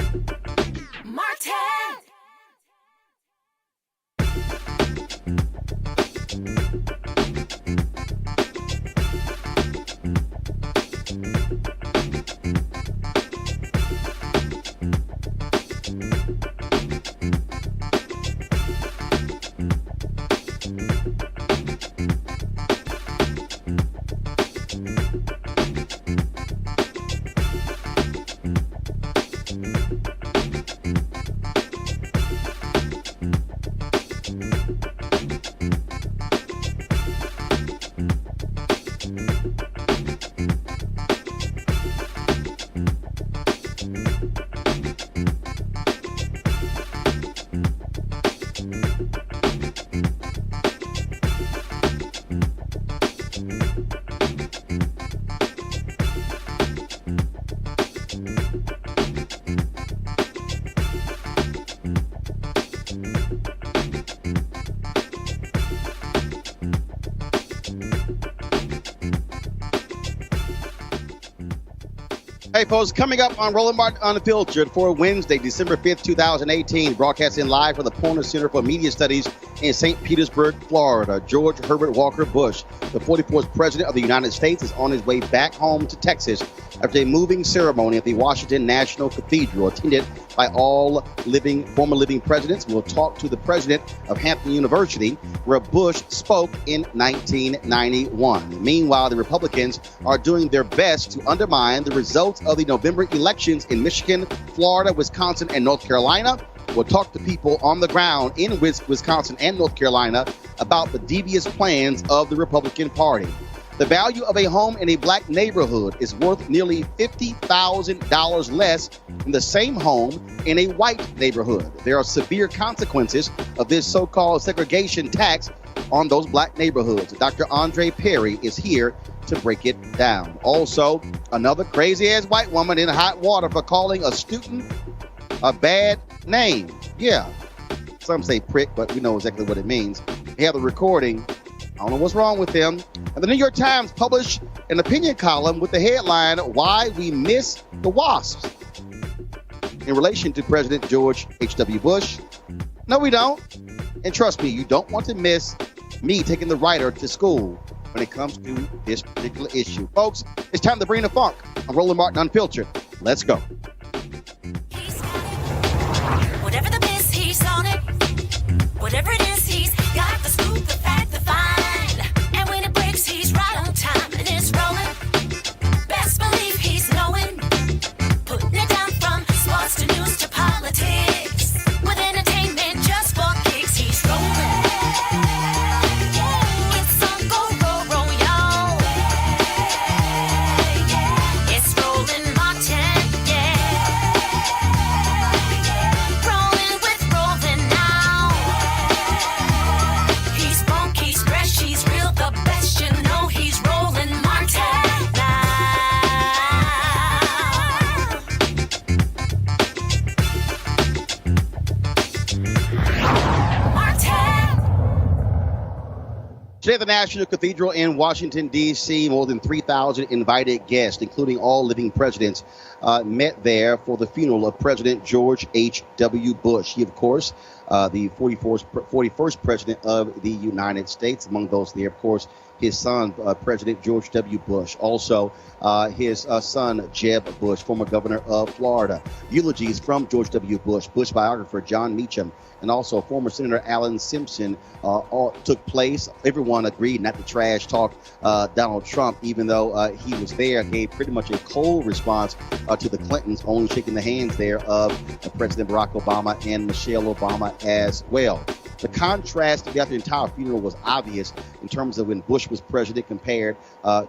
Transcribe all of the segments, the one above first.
Martin! Hey, folks, coming up on Roland Unfiltered for Wednesday, December 5th, 2018, broadcasting live from the Porter Center for Media Studies in St. Petersburg, Florida. George Herbert Walker Bush, the 44th President of the United States, is on his way back home to Texas after a moving ceremony at the Washington National Cathedral, attended by all former living presidents. We'll talk to the president of Hampton University, where Bush spoke in 1991. Meanwhile, the Republicans are doing their best to undermine the results of the November elections in Michigan, Florida, Wisconsin, and North Carolina. We'll talk to people on the ground in Wisconsin and North Carolina about the devious plans of the Republican Party. The value of a home in a black neighborhood is worth nearly $50,000 less than the same home in a white neighborhood. There are severe consequences of this so-called segregation tax on those black neighborhoods. Dr. Andre Perry is here to break it down. Also, another crazy-ass white woman in hot water for calling a student a bad name. Yeah, some say prick, but we know exactly what it means. They have the recording. I don't know what's wrong with them. And the New York Times published an opinion column with the headline, "Why We Miss the WASPs," in relation to President George H.W. Bush. No, we don't. And trust me, you don't want to miss me taking the writer to school when it comes to this particular issue. Folks, it's time to bring the funk. I'm Roland Martin Unfiltered. Let's go. Whatever the miss, he's on it. Whatever it is, he's got the scoop, the fact, the find. And when it breaks, he's right on time and it's rolling. Best believe he's knowing. Putting it down from sports to news to politics. With entertainment just for kicks, he's rolling. It's on go, roll, y'all. It's Roland Martin, yeah. Rolling with Roland now. He's funky, he's fresh, he's real, the best, you know he's Roland Martin now. Martin! Today at the National Cathedral in Washington, D.C., more than 3,000 invited guests, including all living presidents, met there for the funeral of President George H.W. Bush. He, of course, the 41st president of the United States. Among those there, of course, his son, President George W. Bush. Also, his son, Jeb Bush, former governor of Florida. Eulogies from George W. Bush, Bush biographer John Meacham, and also former Senator Alan Simpson all took place. Everyone agreed not to trash talk Donald Trump, even though he was there, gave pretty much a cold response to the Clintons, only shaking the hands there of President Barack Obama and Michelle Obama as well. The contrast throughout the entire funeral was obvious in terms of when Bush was president compared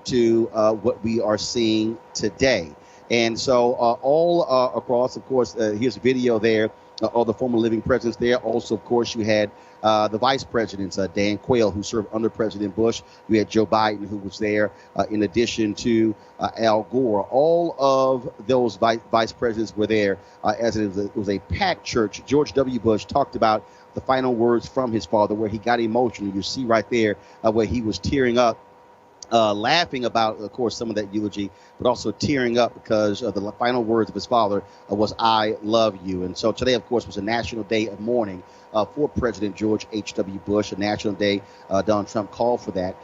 to what we are seeing today. And so all across, of course, here's a video there of the former living presidents there. Also, of course, you had the vice presidents, Dan Quayle, who served under President Bush. We had Joe Biden, who was there, in addition to Al Gore. All of those vice presidents were there, as it was a packed church. George W. Bush talked about the final words from his father, where he got emotional. You see right there where he was tearing up laughing about, of course, some of that eulogy, but also tearing up because the final words of his father was, "I love you." And so today, of course, was a national day of mourning for President George H.W. Bush, a national day. Donald Trump called for that.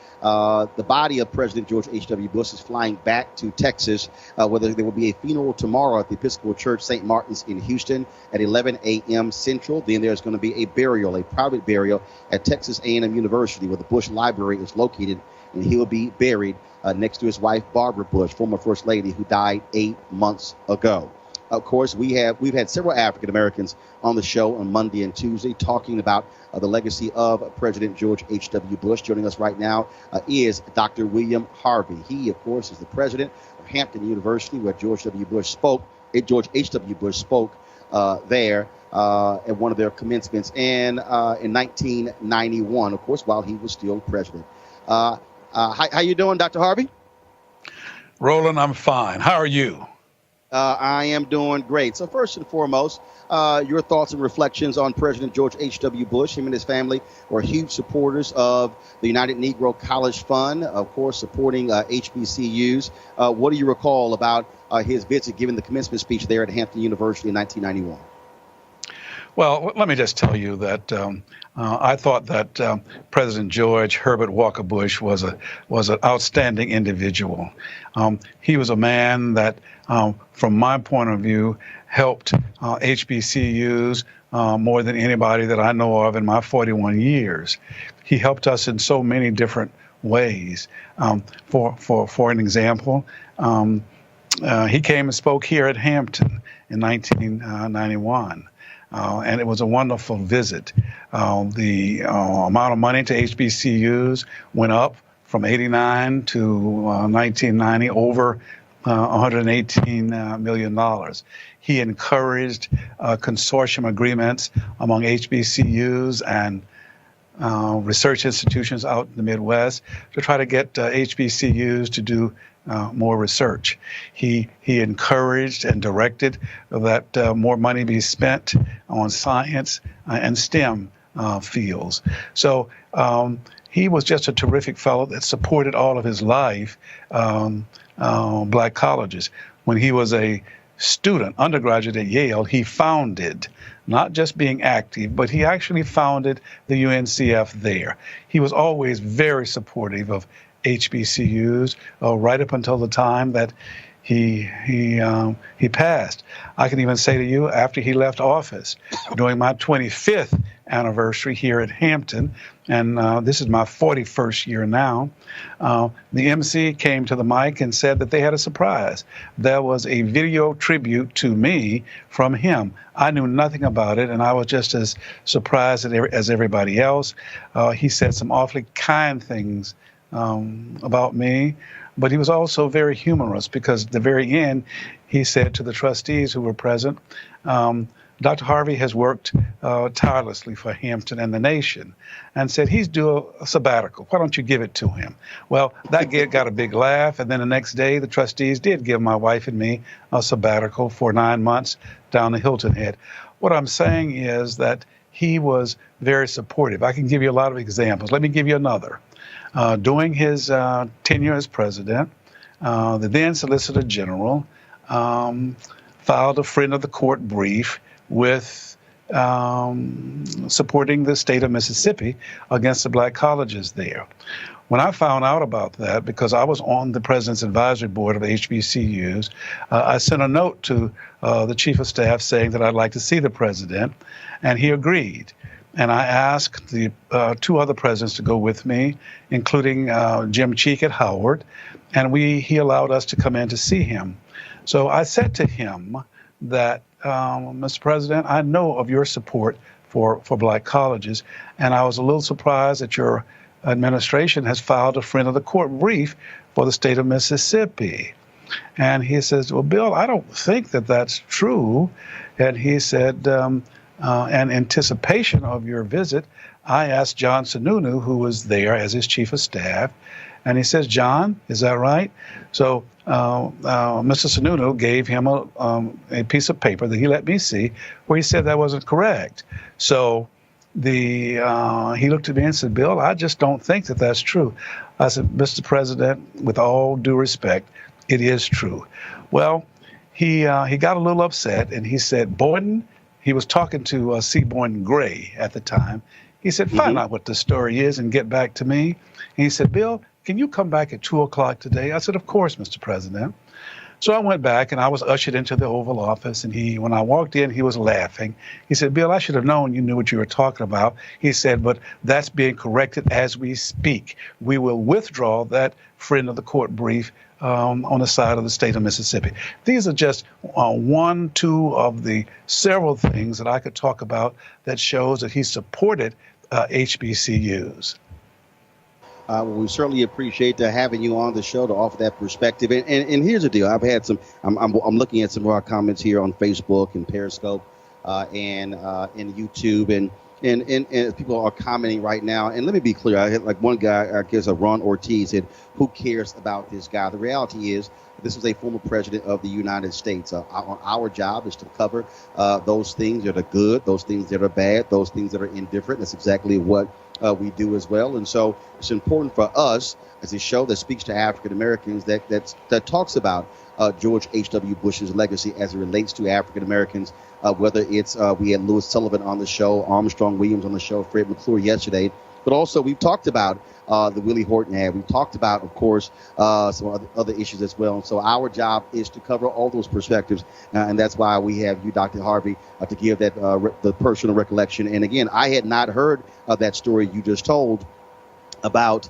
The body of President George H.W. Bush is flying back to Texas, where there will be a funeral tomorrow at the Episcopal Church St. Martin's in Houston at 11 a.m. Central. Then there's going to be a burial, a private burial at Texas A&M University, where the Bush Library is located, and he will be buried next to his wife, Barbara Bush, former First Lady, who died 8 months ago. Of course, we've had several African Americans on the show on Monday and Tuesday talking about the legacy of President George H.W. Bush. Joining us right now is Dr. William Harvey. He, of course, is the president of Hampton University, where George H.W. Bush spoke there at one of their commencements in 1991, of course, while he was still president. How you doing, Dr. Harvey? Roland, I'm fine. How are you? I am doing great. So first and foremost, your thoughts and reflections on President George H.W. Bush. Him and his family were huge supporters of the United Negro College Fund, of course, supporting HBCUs. What do you recall about his visit, giving the commencement speech there at Hampton University in 1991? Well, let me just tell you that I thought that President George Herbert Walker Bush was an outstanding individual. He was a man that, from my point of view, helped HBCUs more than anybody that I know of in my 41 years. He helped us in so many different ways. For an example, he came and spoke here at Hampton in 1991. And it was a wonderful visit. The amount of money to HBCUs went up from 89 to 1990, over $118 million. He encouraged consortium agreements among HBCUs and research institutions out in the Midwest to try to get HBCUs to do more research. He encouraged and directed that more money be spent on science and STEM fields. So he was just a terrific fellow that supported all of his life black colleges. When he was a student, undergraduate at Yale, he founded, not just being active, but he actually founded the UNCF there. He was always very supportive of HBCUs right up until the time that he passed. I can even say to you, after he left office, during my 25th anniversary here at Hampton, and this is my 41st year now, the MC came to the mic and said that they had a surprise. There was a video tribute to me from him. I knew nothing about it, and I was just as surprised as everybody else. He said some awfully kind things about me, but he was also very humorous, because at the very end, he said to the trustees who were present, Dr. Harvey has worked tirelessly for Hampton and the nation, and said he's due a sabbatical. Why don't you give it to him? Well, that got a big laugh, and then the next day, the trustees did give my wife and me a sabbatical for 9 months down the Hilton Head. What I'm saying is that he was very supportive. I can give you a lot of examples. Let me give you another. During his tenure as president, the then Solicitor General filed a friend of the court brief with supporting the state of Mississippi against the black colleges there. When I found out about that, because I was on the president's advisory board of HBCUs, I sent a note to the chief of staff saying that I'd like to see the president, and he agreed. And I asked the two other presidents to go with me, including Jim Cheek at Howard, and he allowed us to come in to see him. So I said to him that, Mr. President, I know of your support for black colleges, and I was a little surprised that your administration has filed a friend of the court brief for the state of Mississippi. And he says, well, Bill, I don't think that that's true. And he said, in anticipation of your visit, I asked John Sununu, who was there as his chief of staff, and he says, John, is that right? So Mr. Sununu gave him a piece of paper that he let me see where he said that wasn't correct. So he looked at me and said, Bill, I just don't think that that's true. I said, Mr. President, with all due respect, it is true. Well, he got a little upset, and he said, Boynton, he was talking to C. Boynton Gray at the time. He said, find out what the story is and get back to me. And he said, Bill, can you come back at 2 o'clock today? I said, of course, Mr. President. So I went back, and I was ushered into the Oval Office, and when I walked in, he was laughing. He said, Bill, I should have known you knew what you were talking about. He said, but that's being corrected as we speak. We will withdraw that friend of the court brief on the side of the state of Mississippi. These are just two of the several things that I could talk about that shows that he supported HBCUs. Well, we certainly appreciate having you on the show to offer that perspective. And here's the deal: I've had some. I'm looking at some of our comments here on Facebook and Periscope, and YouTube, and people are commenting right now. And let me be clear: I had like one guy, I guess, Ron Ortiz, said, "Who cares about this guy?" The reality is, this is a former president of the United States. Our job is to cover those things that are good, those things that are bad, those things that are indifferent. That's exactly what we do as well. And so it's important for us as a show that speaks to African Americans that talks about George H.W. Bush's legacy as it relates to African Americans, whether it's we had Louis Sullivan on the show, Armstrong Williams on the show, Fred McClure yesterday. But also we've talked about the Willie Horton ad. We've talked about, of course, some other issues as well. And so our job is to cover all those perspectives. And that's why we have you, Dr. Harvey, to give that the personal recollection. And again, I had not heard of that story you just told about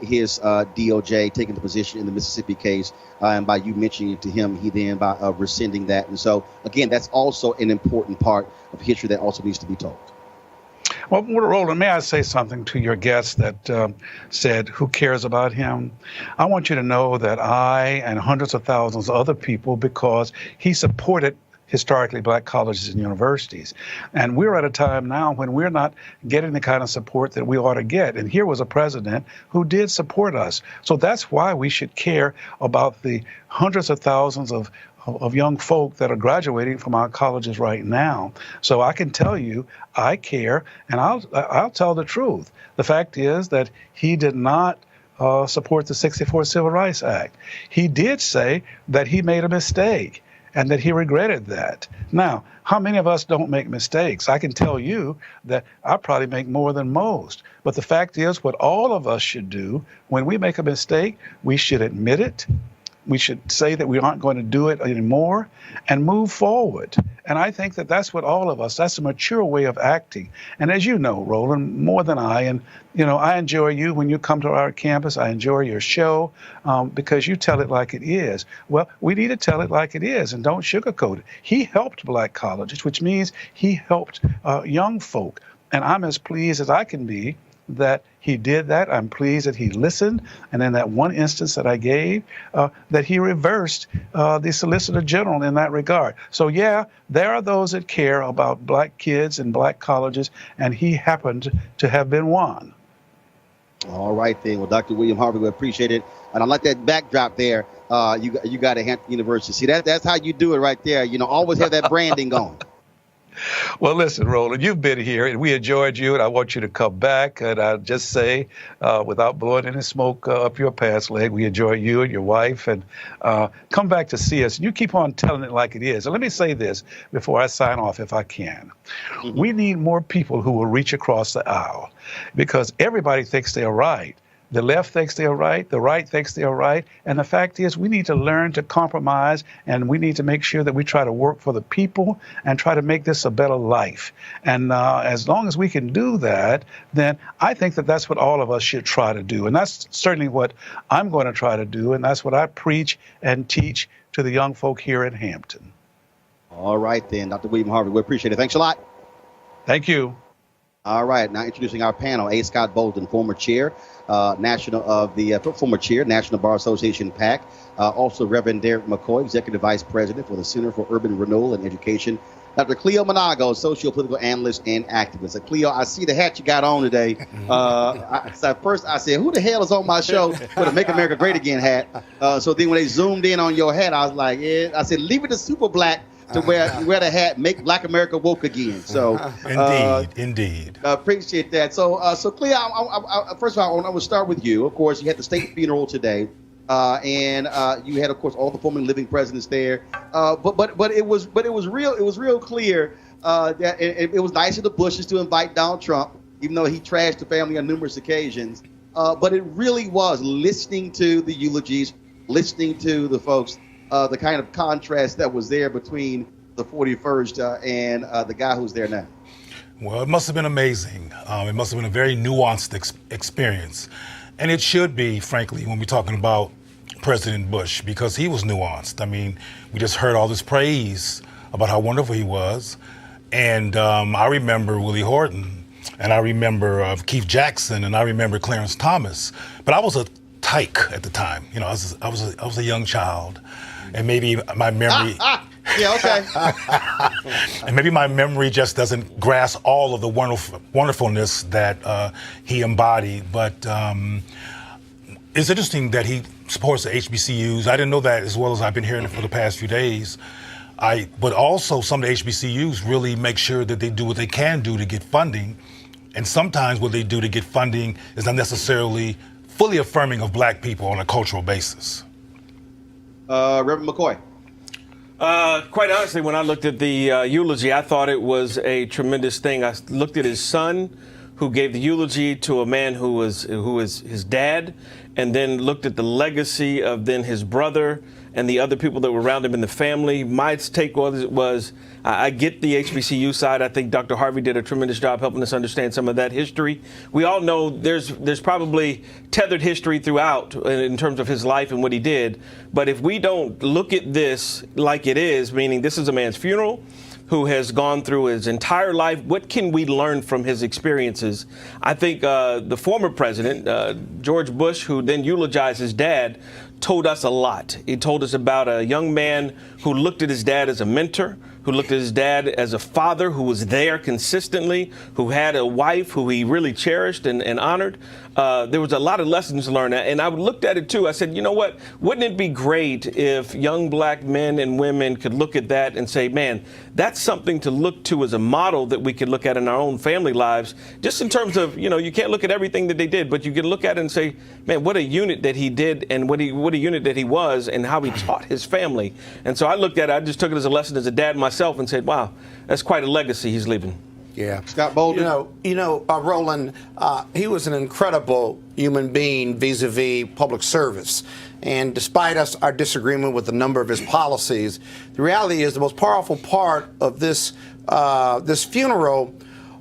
his DOJ taking the position in the Mississippi case. And by you mentioning it to him, he then by rescinding that. And so, again, that's also an important part of history that also needs to be told. Well, Roland, may I say something to your guest that said, who cares about him? I want you to know that I and hundreds of thousands of other people, because he supported historically black colleges and universities. And we're at a time now when we're not getting the kind of support that we ought to get. And here was a president who did support us. So that's why we should care about the hundreds of thousands of young folk that are graduating from our colleges right now. So I can tell you, I care, and I'll tell the truth. The fact is that he did not support the '64 Civil Rights Act. He did say that he made a mistake and that he regretted that. Now, how many of us don't make mistakes? I can tell you that I probably make more than most. But the fact is, what all of us should do when we make a mistake, we should admit it. We should say that we aren't going to do it anymore and move forward. And I think that that's what all of us, that's a mature way of acting. And as you know, Roland, more than I, and, I enjoy you when you come to our campus. I enjoy your show because you tell it like it is. Well, we need to tell it like it is and don't sugarcoat it. He helped black colleges, which means he helped young folk. And I'm as pleased as I can be that he did that. I'm pleased that he listened. And in that one instance that I gave, that he reversed the Solicitor General in that regard. So, yeah, there are those that care about black kids and black colleges, and he happened to have been one. All right, then. Well, Dr. William Harvey, we appreciate it. And I like that backdrop there. You got at Hampton University. See, that's how you do it right there. Always have that branding going. Well, listen, Roland, you've been here, and we enjoyed you, and I want you to come back. And I'll just say, without blowing any smoke up your pants leg, we enjoy you and your wife, and come back to see us. And you keep on telling it like it is. And let me say this before I sign off, if I can. Mm-hmm. We need more people who will reach across the aisle, because everybody thinks they're right. The left thinks they're right, the right thinks they're right, and the fact is we need to learn to compromise, and we need to make sure that we try to work for the people and try to make this a better life. And as long as we can do that, then I think that that's what all of us should try to do. And that's certainly what I'm going to try to do, and that's what I preach and teach to the young folk here in Hampton. All right, then, Dr. William Harvey, we appreciate it. Thanks a lot. Thank you. All right, now introducing our panel, A. Scott Bolden, former chair, National Bar Association PAC. Also, Reverend Derek McCoy, Executive Vice President for the Center for Urban Renewal and Education. Dr. Cleo Monago, socio-political analyst and activist. Cleo, I see the hat you got on today. First I said, who the hell is on my show with a Make America Great Again hat? So then when they zoomed in on your hat, I was like, yeah. I said, leave it to Super Black to wear the hat, make Black America woke again. So Indeed. Appreciate that. So Clea, first of all, I want to start with you. Of course, you had the state funeral today, and you had, of course, all the former living presidents there. But it was real clear that it was nice of the Bushes to invite Donald Trump, even though he trashed the family on numerous occasions. But it really was listening to the eulogies, listening to the folks, the kind of contrast that was there between the 41st and the guy who's there now. Well, it must have been amazing. It must have been a very nuanced experience. And it should be, frankly, when we're talking about President Bush, because he was nuanced. I mean, we just heard all this praise about how wonderful he was. And I remember Willie Horton, and I remember Keith Jackson, and I remember Clarence Thomas. But I was a tyke at the time. You know, I was a young child, and maybe my memory. Yeah, okay. And maybe my memory just doesn't grasp all of the wonderfulness that he embodied. But it's interesting that he supports the HBCUs. I didn't know that as well as I've been hearing it for the past few days. But also some of the HBCUs really make sure that they do what they can do to get funding. And sometimes what they do to get funding is not necessarily fully affirming of Black people on a cultural basis. Reverend McCoy. Quite honestly, when I looked at the eulogy, I thought it was a tremendous thing. I looked at his son, who gave the eulogy to a man who was his dad, and then looked at the legacy of then his brother and the other people that were around him in the family. My take was I get the HBCU side. I think Dr. Harvey did a tremendous job helping us understand some of that history. We all know there's probably tethered history throughout in terms of his life and what he did. But if we don't look at this like it is, meaning this is a man's funeral who has gone through his entire life, what can we learn from his experiences? I think the former president, George Bush, who then eulogized his dad, told us a lot. He told us about a young man who looked at his dad as a mentor, who looked at his dad as a father who was there consistently, who had a wife who he really cherished and honored. There was a lot of lessons learned. And I looked at it, too. I said, you know what? Wouldn't it be great if young Black men and women could look at that and say, man, that's something to look to as a model that we could look at in our own family lives, just in terms of, you can't look at everything that they did, but you can look at it and say, man, what a unit that he did and what a unit that he was and how he taught his family. And so I looked at it, I just took it as a lesson as a dad myself and said, wow, that's quite a legacy he's leaving. Yeah. Scott Bolden. Roland, he was an incredible human being vis-a-vis public service. And despite our disagreement with a number of his policies, the reality is the most powerful part of this funeral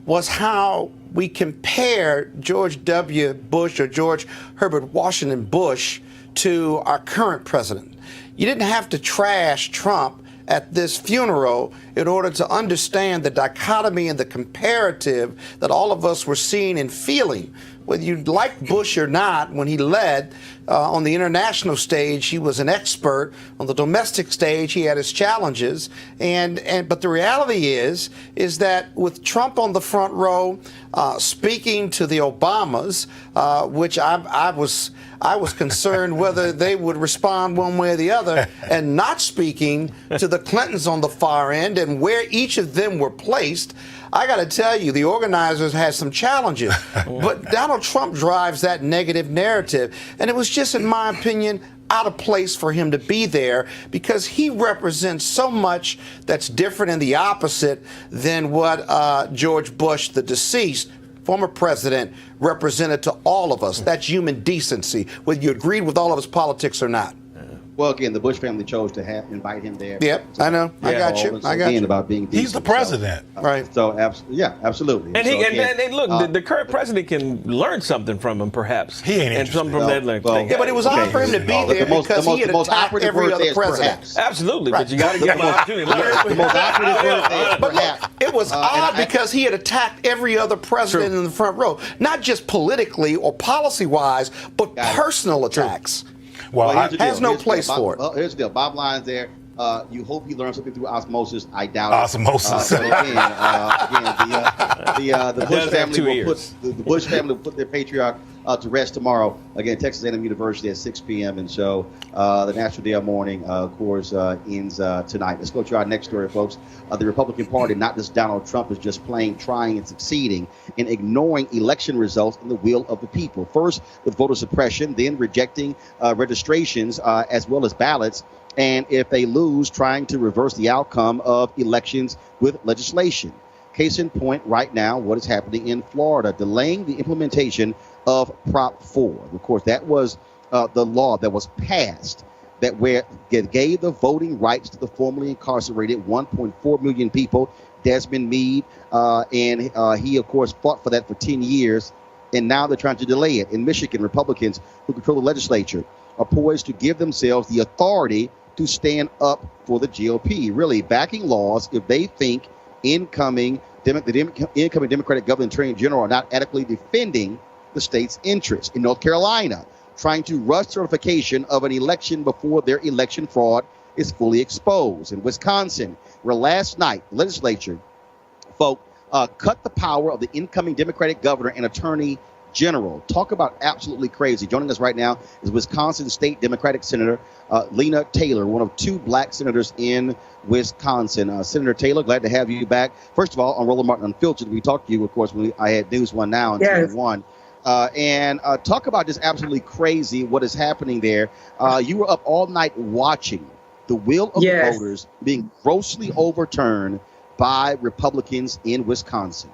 was how we compare George W. Bush or George Herbert Washington Bush to our current president. You didn't have to trash Trump at this funeral in order to understand the dichotomy and the comparative that all of us were seeing and feeling. Whether you like Bush or not, when he led on the international stage, he was an expert. On the domestic stage, he had his challenges. But the reality is that with Trump on the front row, speaking to the Obamas, which I was concerned whether they would respond one way or the other, and not speaking to the Clintons on the far end and where each of them were placed. I got to tell you, the organizers had some challenges, but Donald Trump drives that negative narrative. And it was just, in my opinion, out of place for him to be there because he represents so much that's different and the opposite than what George Bush, the deceased, former president, represented to all of us. That's human decency, whether you agreed with all of his politics or not. Well, again, the Bush family chose to invite him there. Yep, I know. I got you. About being decent. He's the president. Right. So, absolutely. And look, the current president can learn something from him, perhaps. He ain't interested. And something from that. Yeah, but it was odd for him to be there because he had attacked every other president. Absolutely, but you got to give him an opportunity to learn. The most operative word there is perhaps. It was odd because he had attacked every other president in the front row, not just politically or policy-wise, but personal attacks. Well, has no place for it. Well, here's the deal. Bottom line's there. You hope he learns something through osmosis. I doubt osmosis. it. But again, The Bush does have family 2 will ears. put the Bush family will put their patriarch to rest tomorrow. Again, Texas A&M University at 6 p.m. And so the National Day of Mourning, of course, ends tonight. Let's go to our next story, folks. The Republican Party, not just Donald Trump, is just plain trying and succeeding in ignoring election results and the will of the people. First, with voter suppression, then rejecting registrations as well as ballots. And if they lose, trying to reverse the outcome of elections with legislation. Case in point right now, what is happening in Florida, delaying the implementation of Prop 4. Of course, that was the law that was passed that gave the voting rights to the formerly incarcerated 1.4 million people, Desmond Meade, and he, of course, fought for that for 10 years, and now they're trying to delay it. In Michigan, Republicans who control the legislature are poised to give themselves the authority to stand up for the GOP, really backing laws if they think the incoming Democratic governor and attorney general are not adequately defending the state's interests. In North Carolina, trying to rush certification of an election before their election fraud is fully exposed. In Wisconsin, where last night the legislature, cut the power of the incoming Democratic governor and attorney general. Talk about absolutely crazy. Joining us right now is Wisconsin State Democratic Senator Lena Taylor, one of 2 black senators in Wisconsin. Senator Taylor, glad to have you back. First of all, on Roland Martin Unfiltered, we talked to you, of course, when I had News One Now and Yes. 1. And talk about just absolutely crazy what is happening there. You were up all night watching the will of Yes. the voters being grossly overturned by Republicans in Wisconsin.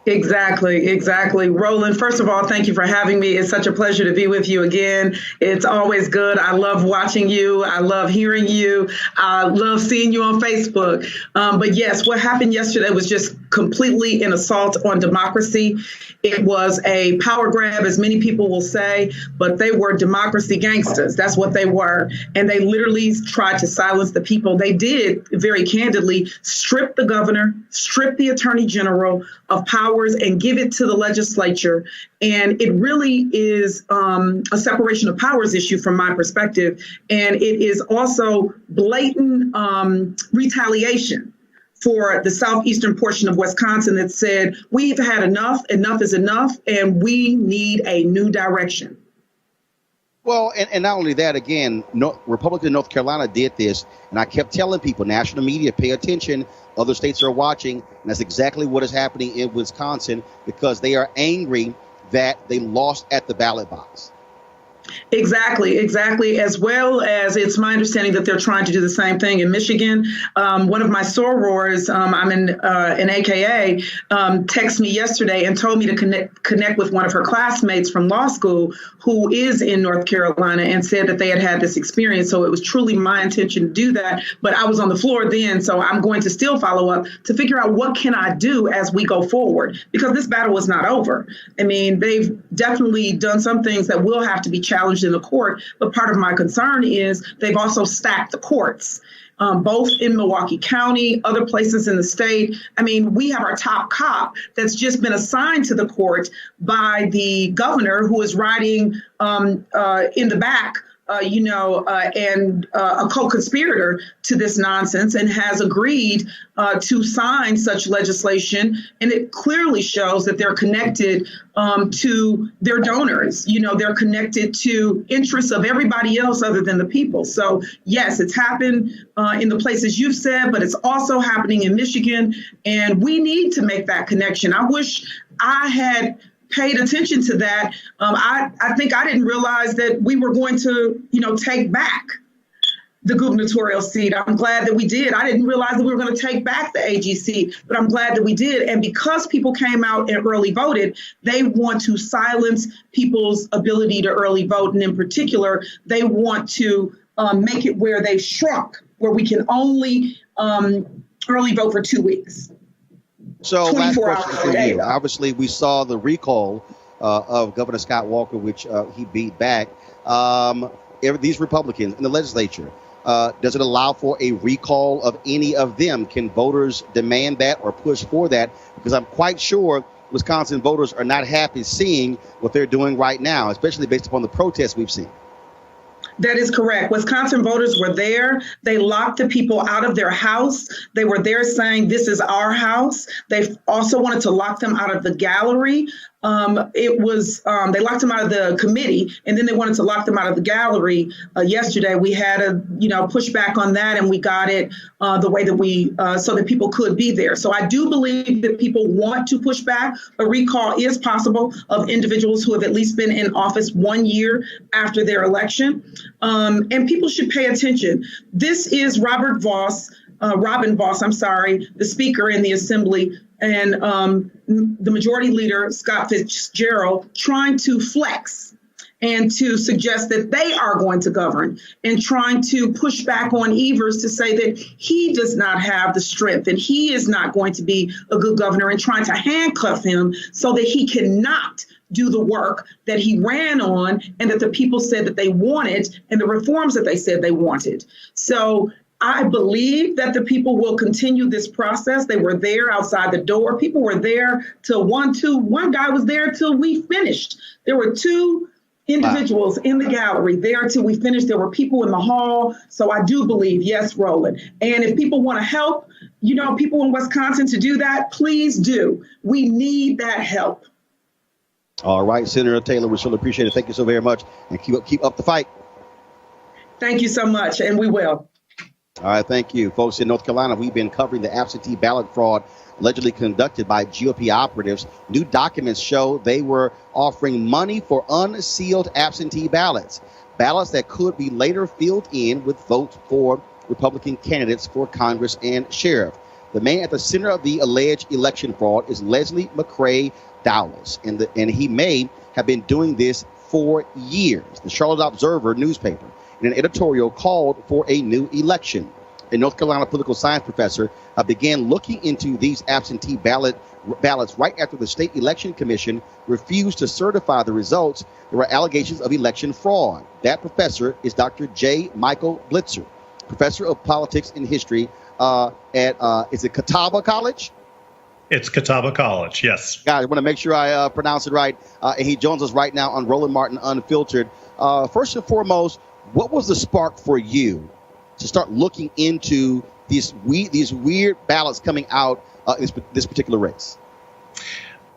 Exactly. Roland, first of all, thank you for having me. It's such a pleasure to be with you again. It's always good. I love watching you. I love hearing you. I love seeing you on Facebook. But yes, what happened yesterday was just completely an assault on democracy. It was a power grab, as many people will say, but they were democracy gangsters. That's what they were. And they literally tried to silence the people. They did, very candidly, strip the governor, strip the attorney general of powers and give it to the legislature. And it really is a separation of powers issue from my perspective. And it is also blatant retaliation for the southeastern portion of Wisconsin that said, we've had enough is enough, and we need a new direction. Well, and not only that, again, Republican North Carolina did this, and I kept telling people, national media, pay attention. Other states are watching, and that's exactly what is happening in Wisconsin because they are angry that they lost at the ballot box. Exactly. As well as it's my understanding that they're trying to do the same thing in Michigan. One of my sorors, I'm in an AKA, texted me yesterday and told me to connect with one of her classmates from law school who is in North Carolina and said that they had this experience. So it was truly my intention to do that. But I was on the floor then, so I'm going to still follow up to figure out what can I do as we go forward, because this battle is not over. I mean, they've definitely done some things that will have to be challenged in the court, but part of my concern is they've also stacked the courts, both in Milwaukee County, other places in the state. I mean, we have our top cop that's just been assigned to the court by the governor, who is riding in the back, and a co-conspirator to this nonsense, and has agreed to sign such legislation. And it clearly shows that they're connected to their donors. They're connected to interests of everybody else other than the people. So yes, it's happened in the places you've said, but it's also happening in Michigan. And we need to make that connection. I wish I had paid attention to that. I think I didn't realize that we were going to, take back the gubernatorial seat. I'm glad that we did. I didn't realize that we were going to take back the AG seat, but I'm glad that we did. And because people came out and early voted, they want to silence people's ability to early vote. And in particular, they want to make it where they shrunk, where we can only early vote for 2 weeks. So last question for hours. you. Obviously, we saw the recall of Governor Scott Walker, which he beat back. These Republicans in the legislature, does it allow for a recall of any of them? Can voters demand that or push for that? Because I'm quite sure Wisconsin voters are not happy seeing what they're doing right now, especially based upon the protests we've seen. That is correct. Wisconsin voters were there. They locked the people out of their house. They were there saying, this is our house. They also wanted to lock them out of the gallery. They locked them out of the committee, and then they wanted to lock them out of the gallery. Yesterday, we had a pushback on that, and we got it the way that so that people could be there. So I do believe that people want to push back. A recall is possible of individuals who have at least been in office 1 year after their election, and people should pay attention. This is Robin Vos, the Speaker in the Assembly, and the Majority Leader, Scott Fitzgerald, trying to flex and to suggest that they are going to govern, and trying to push back on Evers to say that he does not have the strength and he is not going to be a good governor, and trying to handcuff him so that he cannot do the work that he ran on and that the people said that they wanted, and the reforms that they said they wanted. So I believe that the people will continue this process. They were there outside the door. People were there till one guy was there till we finished. There were two individuals in the gallery there till we finished. There were people in the hall. So I do believe, yes, Roland. And if people want to help, people in Wisconsin to do that, please do. We need that help. All right, Senator Taylor, we certainly appreciate it. Thank you so very much, and keep up the fight. Thank you so much, and we will. All right, thank you. Folks, in North Carolina, we've been covering the absentee ballot fraud allegedly conducted by GOP operatives. New documents show they were offering money for unsealed absentee ballots that could be later filled in with votes for Republican candidates for Congress and sheriff. The man at the center of the alleged election fraud is Leslie McCrae Dowles, and he may have been doing this for years. The Charlotte Observer newspaper, in an editorial, called for a new election. A North Carolina political science professor began looking into these absentee ballots right after the State Election Commission refused to certify the results. There were allegations of election fraud. That professor is Dr. J. Michael Blitzer, professor of politics and history at, is it Catawba College? It's Catawba College, yes. Guys, I want to make sure I pronounce it right. And he joins us right now on Roland Martin Unfiltered. First and foremost, what was the spark for you to start looking into these weird ballots coming out in this particular race?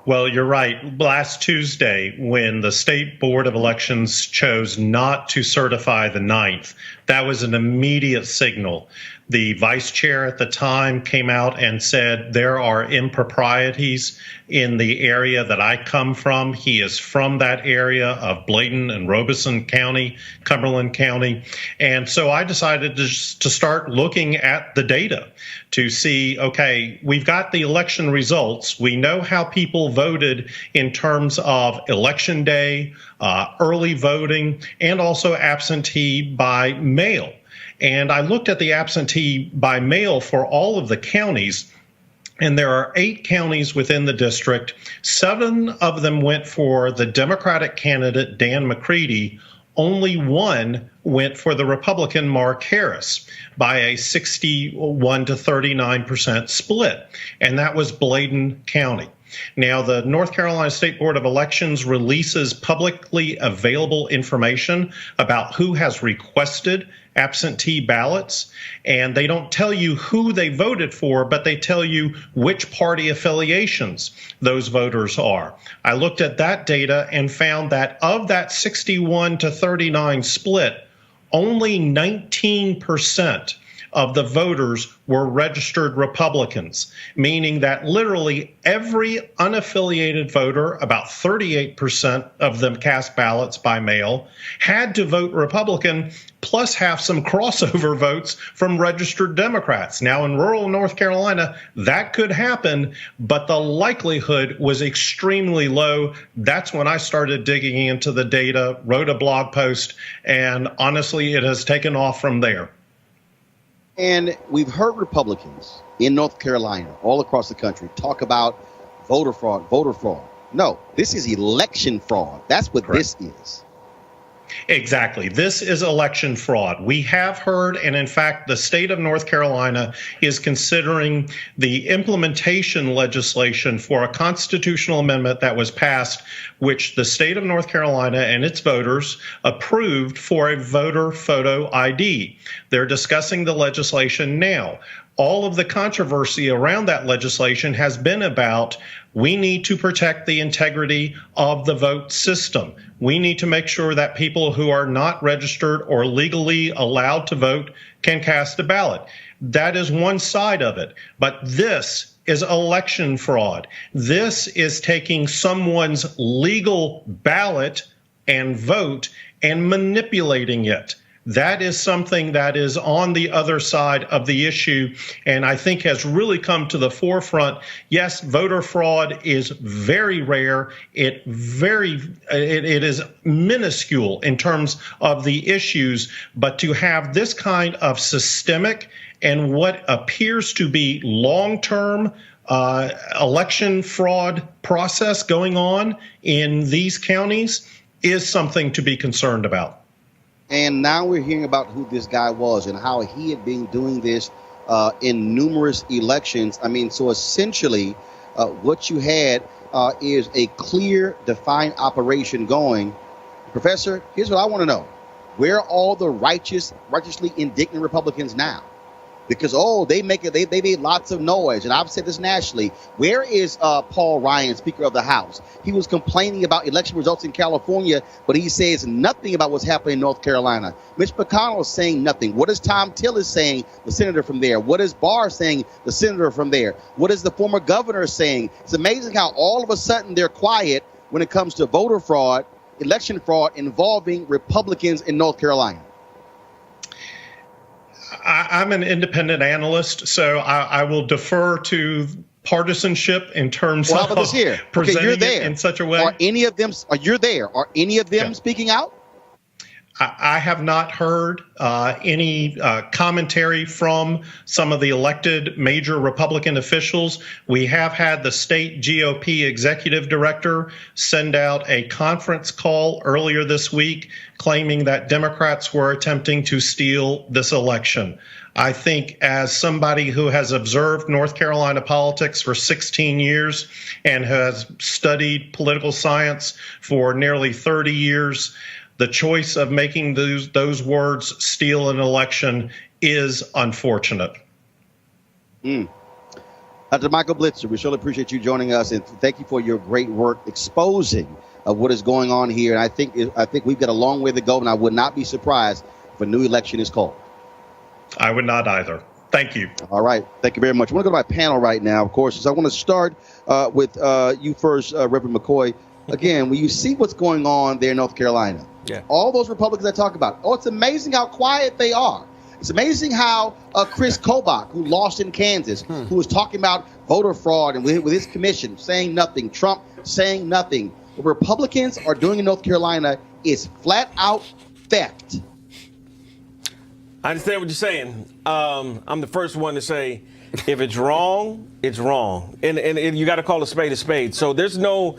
Well, you're right. Last Tuesday, when the State Board of Elections chose not to certify the 9th, that was an immediate signal. The vice chair at the time came out and said there are improprieties in the area that I come from. He is from that area of Bladen and Robeson County, Cumberland County. And so I decided to start looking at the data to see, okay, we've got the election results. We know how people voted in terms of election day, early voting, and also absentee by mail. And I looked at the absentee by mail for all of the counties, and there are 8 counties within the district. 7 of them went for the Democratic candidate, Dan McCready. Only 1 went for the Republican, Mark Harris, by a 61 to 39% split, and that was Bladen County. Now, the North Carolina State Board of Elections releases publicly available information about who has requested absentee ballots, and they don't tell you who they voted for, but they tell you which party affiliations those voters are. I looked at that data and found that of that 61 to 39 split, only 19% of the voters were registered Republicans, meaning that literally every unaffiliated voter, about 38% of them cast ballots by mail, had to vote Republican, plus have some crossover votes from registered Democrats. Now, in rural North Carolina, that could happen, but the likelihood was extremely low. That's when I started digging into the data, wrote a blog post, and honestly, it has taken off from there. And we've heard Republicans in North Carolina, all across the country, talk about voter fraud. No, this is election fraud. That's what Correct. This is. Exactly. This is election fraud. We have heard, and in fact, the state of North Carolina is considering the implementation legislation for a constitutional amendment that was passed, which the state of North Carolina and its voters approved for a voter photo ID. They're discussing the legislation now. All of the controversy around that legislation has been about we need to protect the integrity of the vote system. We need to make sure that people who are not registered or legally allowed to vote can cast a ballot. That is one side of it. But this is election fraud. This is taking someone's legal ballot and vote and manipulating it. That is something that is on the other side of the issue, and I think has really come to the forefront. Yes, voter fraud is very rare. It is minuscule in terms of the issues, but to have this kind of systemic and what appears to be long-term election fraud process going on in these counties is something to be concerned about. And now we're hearing about who this guy was and how he had been doing this in numerous elections. I mean, so essentially what you had is a clear, defined operation going. Professor, here's what I want to know. Where are all the righteously indignant Republicans now? Because, they made lots of noise. And I've said this nationally. Where is Paul Ryan, Speaker of the House? He was complaining about election results in California, but he says nothing about what's happening in North Carolina. Mitch McConnell is saying nothing. What is Tom Tillis saying, the senator from there? What is Barr saying, the senator from there? What is the former governor saying? It's amazing how all of a sudden they're quiet when it comes to voter fraud, election fraud involving Republicans in North Carolina. I'm an independent analyst, so I will defer to partisanship in terms of presenting it in such a way. Are any of them speaking out? I have not heard any commentary from some of the elected major Republican officials. We have had the state GOP executive director send out a conference call earlier this week claiming that Democrats were attempting to steal this election. I think as somebody who has observed North Carolina politics for 16 years and has studied political science for nearly 30 years, the choice of making those words steal an election is unfortunate. Dr. Michael Blitzer, we surely appreciate you joining us, and thank you for your great work exposing what is going on here. And I think we've got a long way to go, and I would not be surprised if a new election is called. I would not either. Thank you. All right. Thank you very much. I want to go to my panel right now, of course. So I want to start with you first, Reverend McCoy. Again, when you see what's going on there in North Carolina, all those Republicans I talk about, it's amazing how quiet they are. It's amazing how Chris Kobach, who lost in Kansas, who was talking about voter fraud and with his commission saying nothing, Trump saying nothing. What Republicans are doing in North Carolina is flat out theft. I understand what you're saying. I'm the first one to say, if it's wrong, it's wrong. And you got to call a spade. So there's no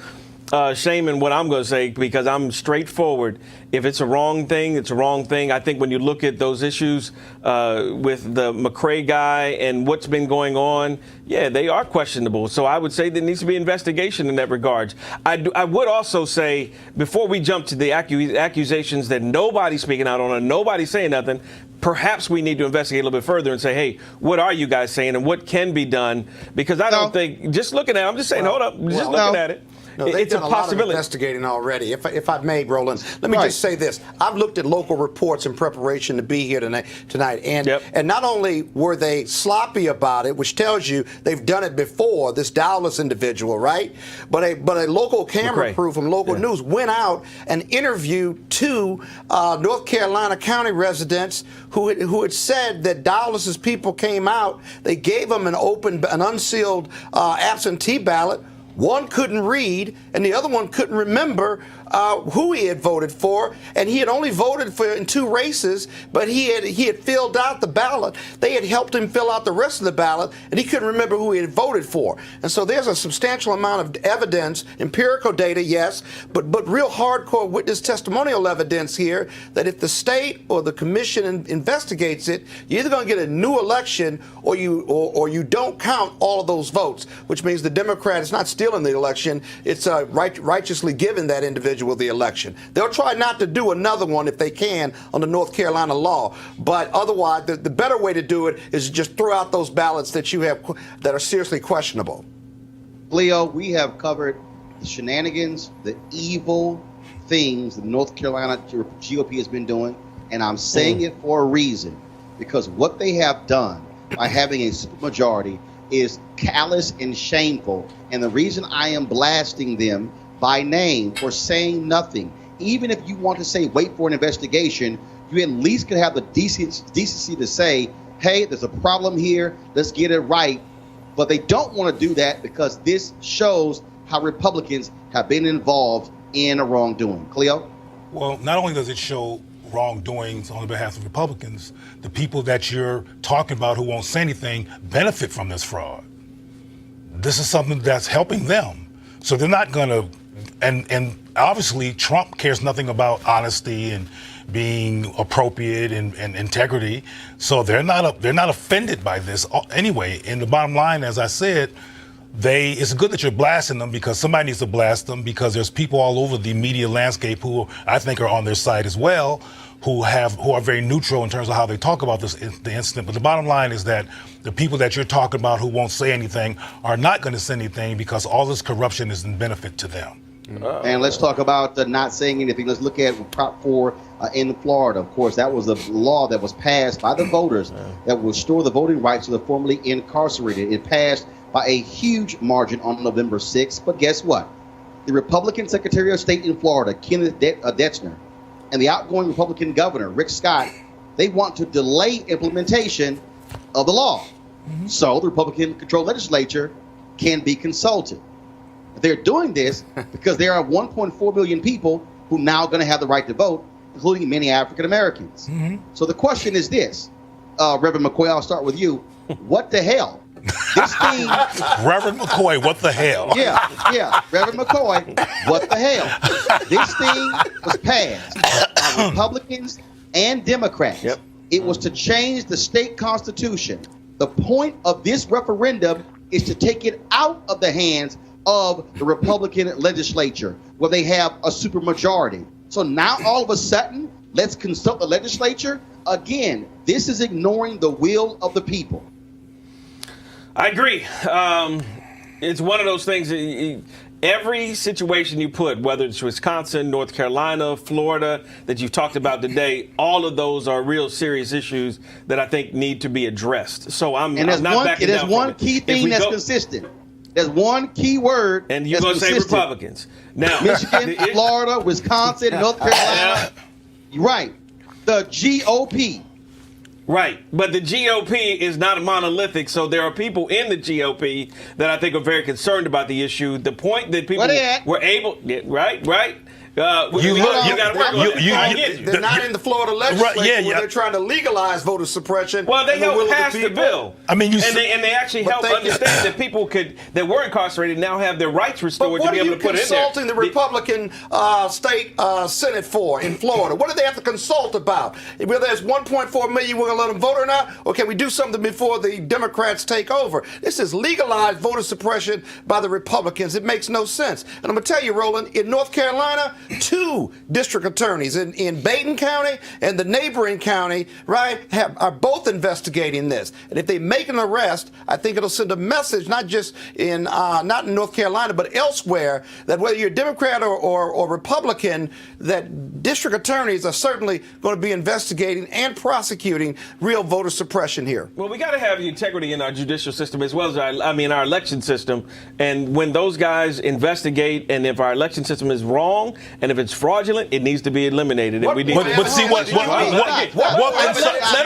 shame in what I'm going to say because I'm straightforward. If it's a wrong thing, it's a wrong thing. I think when you look at those issues with the McCrae guy and what's been going on, they are questionable. So I would say there needs to be investigation in that regard. I would also say, before we jump to the accusations that nobody's speaking out on and nobody's saying nothing, perhaps we need to investigate a little bit further and say, hey, what are you guys saying and what can be done? Because I don't think, just looking at it, I'm just saying, hold up, just looking at it. No, they've it's done a lot possibility. of investigating already. If I may, Roland, let me just say this. I've looked at local reports in preparation to be here tonight, and not only were they sloppy about it, which tells you they've done it before, this Dallas individual, right? But a local camera crew from local news went out and interviewed two North Carolina County residents who had said that Dallas's people came out, they gave them an unsealed absentee ballot. One couldn't read, and the other one couldn't remember who he had voted for, and he had only voted for in 2 races, but he had filled out the ballot. They had helped him fill out the rest of the ballot, and he couldn't remember who he had voted for. And so there's a substantial amount of evidence, empirical data, yes, but real hardcore witness testimonial evidence here that if the state or the commission investigates it, you're either going to get a new election or you don't count all of those votes, which means the Democrat is not stealing the election, it's righteously giving that individual the election. They'll try not to do another one if they can under North Carolina law, but otherwise the better way to do it is just throw out those ballots that you have that are seriously questionable. Leo, we have covered the shenanigans, the evil things the North Carolina GOP has been doing, and I'm saying it for a reason, because what they have done by having a supermajority is callous and shameful, and the reason I am blasting them by name for saying nothing, even if you want to say wait for an investigation, you at least could have the decency to say, hey, there's a problem here, let's get it right. But they don't want to do that because this shows how Republicans have been involved in a wrongdoing. Cleo? Well, not only does it show wrongdoings on behalf of Republicans, the people that you're talking about who won't say anything benefit from this fraud. This is something that's helping them. So they're not going to, and obviously Trump cares nothing about honesty and being appropriate and integrity. So they're not offended by this anyway. And the bottom line, as I said, it's good that you're blasting them because somebody needs to blast them because there's people all over the media landscape who I think are on their side as well, who are very neutral in terms of how they talk about the incident. But the bottom line is that the people that you're talking about who won't say anything are not going to say anything because all this corruption is in benefit to them. And let's talk about not saying anything. Let's look at Prop 4 in Florida. Of course, that was a law that was passed by the voters that will restore the voting rights to the formerly incarcerated. It passed by a huge margin on November 6th. But guess what? The Republican Secretary of State in Florida, Kenneth Detzner, and the outgoing Republican governor, Rick Scott, they want to delay implementation of the law. So the Republican-controlled legislature can be consulted. They're doing this because there are 1.4 million people who now going to have the right to vote, including many African Americans. So the question is this, Reverend McCoy, I'll start with you. What the hell? This thing, Reverend McCoy, what the hell? Yeah, Reverend McCoy, what the hell? This thing was passed by Republicans and Democrats. Yep. It was to change the state constitution. The point of this referendum is to take it out of the hands of the Republican legislature, where they have a supermajority. So now all of a sudden, let's consult the legislature. Again, this is ignoring the will of the people. I agree. It's one of those things. Every situation you put, whether it's Wisconsin, North Carolina, Florida, that you've talked about today, all of those are real serious issues that I think need to be addressed. So I'm not backing down. There's one key thing that's consistent. There's one key word. And you're going to say Republicans. Now, Michigan, Florida, Wisconsin, North Carolina. You're right. The GOP. Right. But the GOP is not monolithic. So there are people in the GOP that I think are very concerned about the issue. The point that people were able. Right. You got to work on it. They're not in the Florida legislature where they're trying to legalize voter suppression. Well, they helped pass the bill. I mean, and they actually helped understand that people that were incarcerated now have their rights restored to be able to put it in there. What are you consulting the Republican state Senate for in Florida? What do they have to consult about? Whether there's 1.4 million, we're going to let them vote or not? Or can we do something before the Democrats take over? This is legalized voter suppression by the Republicans. It makes no sense. And I'm going to tell you, Roland, in North Carolina, 2 district attorneys in Baden County and the neighboring county, right, are both investigating this. And if they make an arrest, I think it'll send a message, not just not in North Carolina, but elsewhere, that whether you're Democrat or Republican, that district attorneys are certainly going to be investigating and prosecuting real voter suppression here. Well, we got to have integrity in our judicial system as well as our election system. And when those guys investigate, and if our election system is wrong, and if it's fraudulent, it needs to be eliminated. And we need but see what let them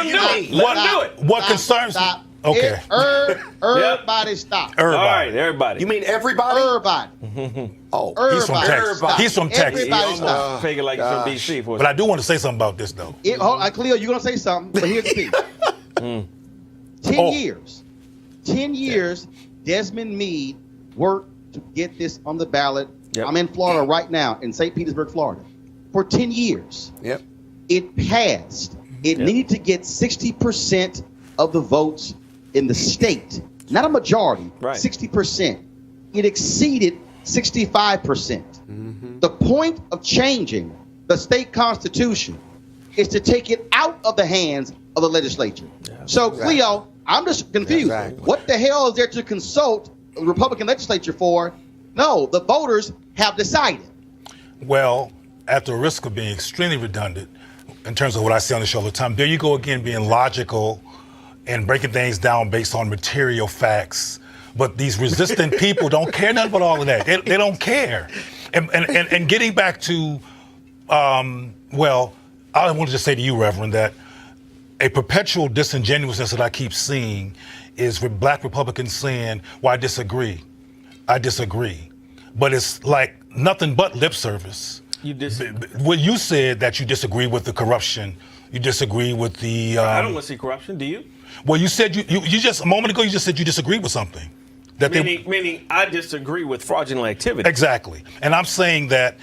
do it. Let them do it. What concerns Okay. Everybody stop. All right, everybody. You mean everybody? Everybody. Oh, He's from Texas. Everybody. He's from Texas. Everybody You stop. almost figure like he's from D.C. for a But I do want to say something about this, though. Hold on, Cleo, you're going to say something, but here's the thing. 10 years. 10 years, Desmond Meade worked to get this on the ballot. Yep. I'm in Florida right now, in St. Petersburg, Florida. For 10 years. Yep. It passed. It needed to get 60% of the votes in the state. Not a majority, Right. 60%. It exceeded 65%. The point of changing the state constitution is to take it out of the hands of the legislature. So, Cleo, I'm just confused. Exactly. What the hell is there to consult the Republican legislature for? No, the voters have decided. Well, at the risk of being extremely redundant in terms of what I say on the show all the time, there you go again being logical and breaking things down based on material facts. But these resistant people don't care nothing about all of that. They don't care. And getting back to, well, I want to just say to you, Reverend, that a perpetual disingenuousness that I keep seeing is with black Republicans saying, well, I disagree. But it's like nothing but lip service. When you said that you disagree with the corruption, you disagree with the... I don't want to see corruption, do you? Well, you said you just, a moment ago, you just said you disagree with something. Meaning I disagree with fraudulent activity. Exactly. And I'm saying that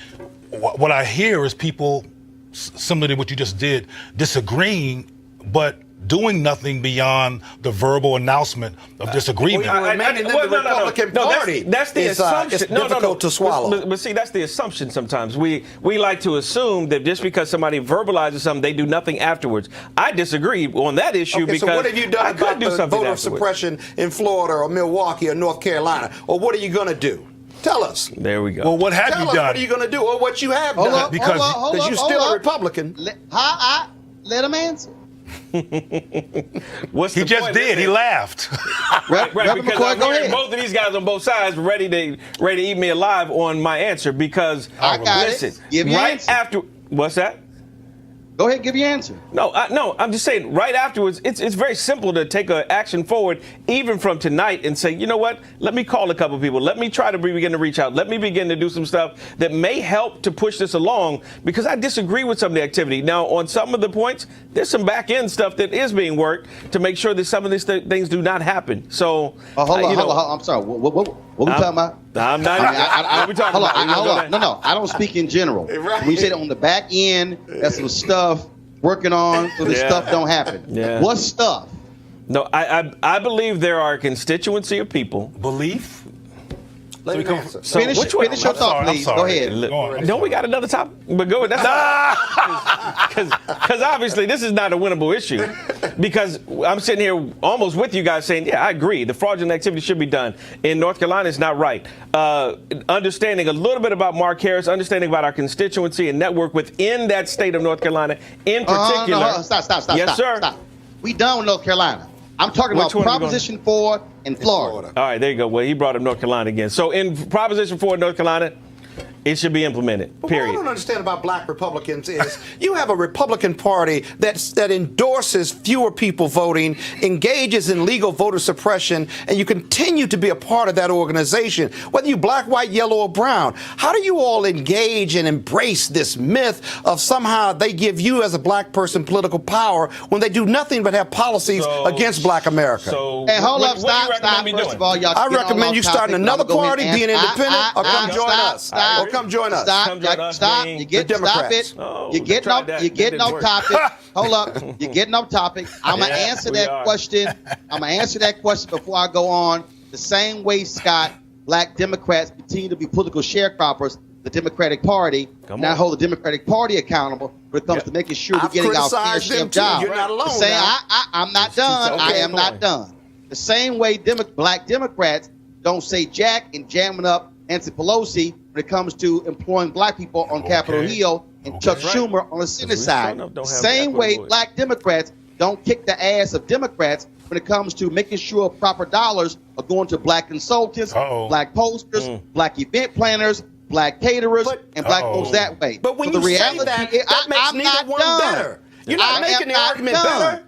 what I hear is people, similar to what you just did, disagreeing, but doing nothing beyond the verbal announcement of disagreement. Remaining in the Republican Party that's the is assumption. difficult to swallow. But see, that's the assumption sometimes. We like to assume that just because somebody verbalizes something, they do nothing afterwards. I disagree on that issue because so what have you done about the voter suppression in Florida or Milwaukee or North Carolina? Or what are you going to do? Tell us. There we go. Well, what have Tell you us done? what are you going to do or what you have done? Because you're still a Republican. Let him answer. What's he the just point? did. He laughed. Right, Reverend because McCoy, I'm go hearing ahead. both of these guys on both sides ready to eat me alive on my answer because I got listen, it. Give your right answer. after what's that? Go ahead, give your answer. No, I'm just saying right afterwards, it's very simple to take an action forward, even from tonight, and say, you know what? Let me call a couple people. Let me try to begin to reach out. Let me begin to do some stuff that may help to push this along because I disagree with some of the activity. Now, on some of the points, there's some back end stuff that is being worked to make sure that some of these things do not happen. So, hold on. I'm sorry. What we talking about? I'm not. What we talking about? Hold on. No. I don't speak in general. Right. When you say on the back end, that's some stuff working on so the stuff don't happen. Yeah. What stuff? No, I believe there are a constituency of people. Belief? Let me answer. So Finish your thought, please. Go ahead. Don't we got another topic? But go ahead. Because obviously this is not a winnable issue. Because I'm sitting here almost with you guys saying, yeah, I agree. The fraudulent activity should be done. In North Carolina, it's not right. Understanding a little bit about Mark Harris, understanding about our constituency and network within that state of North Carolina in particular. Stop. Yes, sir. Stop. We done with North Carolina. I'm talking Which about one are we Proposition 4 in Florida. All right, there you go. Well, he brought up North Carolina again. So in Proposition 4 in North Carolina, it should be implemented, But what I period. don't understand about black Republicans is you have a Republican Party that endorses fewer people voting, engages in legal voter suppression, and you continue to be a part of that organization, whether you black, white, yellow, or brown. How do you all engage and embrace this myth of somehow they give you as a black person political power when they do nothing but have policies against black America? Hey, hold up, stop. First of all, y'all. I recommend you starting another party, being independent, or come join us. Or come join us. Stop. You're getting off topic. Hold up. You're getting off topic. I'm going to answer that question. I'm going to answer that question before I go on. The same way, Scott, black Democrats continue to be political sharecroppers, the Democratic Party, now hold the Democratic Party accountable when it comes to making sure we're getting our fair share of jobs. You're not alone. I'm not done. I am not done. The same way black Democrats don't say jack and jamming up Nancy Pelosi when it comes to employing black people on Capitol Hill and Chuck Schumer on the Senate side. The same way black Democrats don't kick the ass of Democrats when it comes to making sure proper dollars are going to black consultants, black posters, black event planners, black caterers, and black folks that way. But when you say that makes neither one better. You're not making the argument better.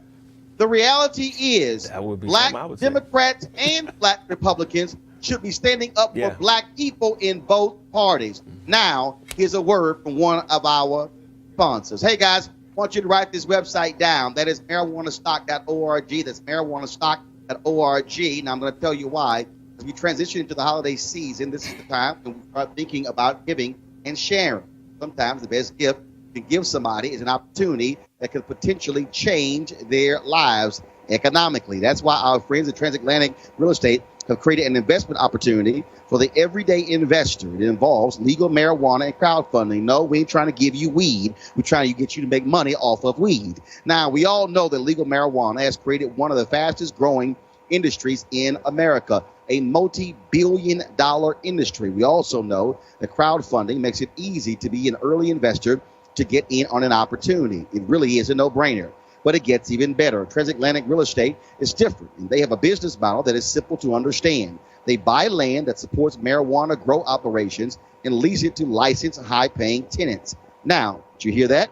The reality is That would be black something I would say. Democrats and black Republicans should be standing up Yeah. for black people in both parties. Now, here's a word from one of our sponsors. Hey, guys, I want you to write this website down. That is marijuanastock.org. That's marijuanastock.org. Now, I'm going to tell you why. As we transition into the holiday season, this is the time when we start thinking about giving and sharing. Sometimes the best gift you can give somebody is an opportunity that could potentially change their lives economically. That's why our friends at Transatlantic Real Estate have created an investment opportunity for the everyday investor. It involves legal marijuana and crowdfunding. No, we ain't trying to give you weed. We're trying to get you to make money off of weed. Now, we all know that legal marijuana has created one of the fastest growing industries in America, a multi-billion-dollar industry. We also know that crowdfunding makes it easy to be an early investor to get in on an opportunity. It really is a no-brainer. But it gets even better. Transatlantic Real Estate is different, and they have a business model that is simple to understand. They buy land that supports marijuana grow operations and lease it to licensed, high-paying tenants. Now, did you hear that?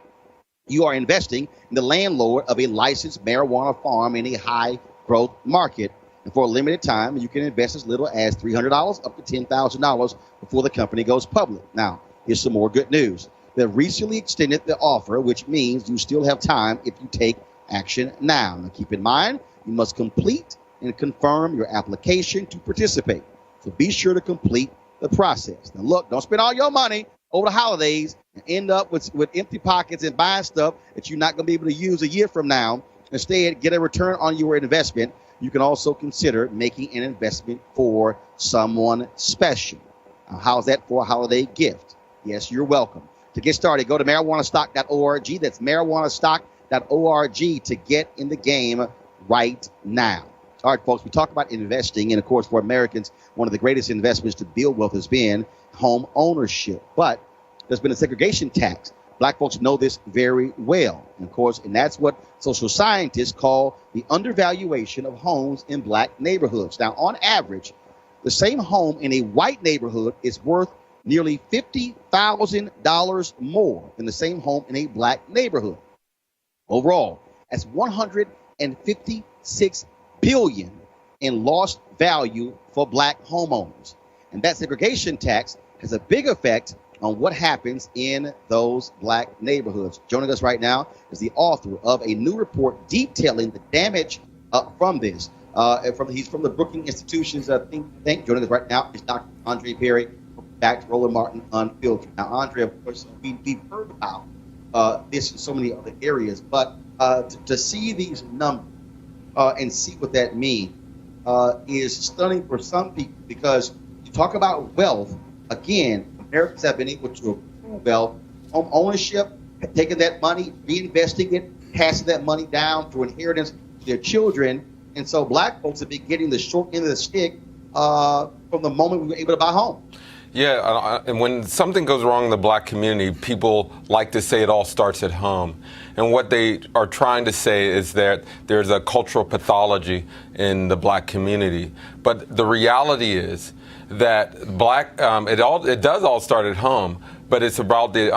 You are investing in the landlord of a licensed marijuana farm in a high-growth market. And for a limited time, you can invest as little as $300 up to $10,000 before the company goes public. Now, here's some more good news. They recently extended the offer, which means you still have time if you take action now. Now, keep in mind, you must complete and confirm your application to participate. So be sure to complete the process. Now, look, don't spend all your money over the holidays and end up with empty pockets and buying stuff that you're not going to be able to use a year from now. Instead, get a return on your investment. You can also consider making an investment for someone special. Now, how's that for a holiday gift? Yes, you're welcome. To get started, go to marijuanastock.org. That's marijuanastock.org to get in the game right now. All right, folks, we talk about investing. And, of course, for Americans, one of the greatest investments to build wealth has been home ownership. But there's been a segregation tax. Black folks know this very well. And, of course, and that's what social scientists call the undervaluation of homes in black neighborhoods. Now, on average, the same home in a white neighborhood is worth nearly $50,000 more than the same home in a black neighborhood. Overall, that's $156 billion in lost value for black homeowners. And that segregation tax has a big effect on what happens in those black neighborhoods. Joining us right now is the author of a new report detailing the damage from this. He's from the Brookings Institution's think tank. Joining us right now is Dr. Andre Perry. Back to Roland Martin Unfiltered. Now, Andre, of course, we've heard about this in so many other areas, but to see these numbers and see what that means is stunning for some people, because you talk about wealth. Again, Americans have been able to improve wealth, home ownership, taking that money, reinvesting it, passing that money down through inheritance to their children. And so black folks have been getting the short end of the stick from the moment we were able to buy home. Yeah, and when something goes wrong in the black community, people like to say it all starts at home. And what they are trying to say is that there's a cultural pathology in the black community. But the reality is that it does all start at home, but it's about the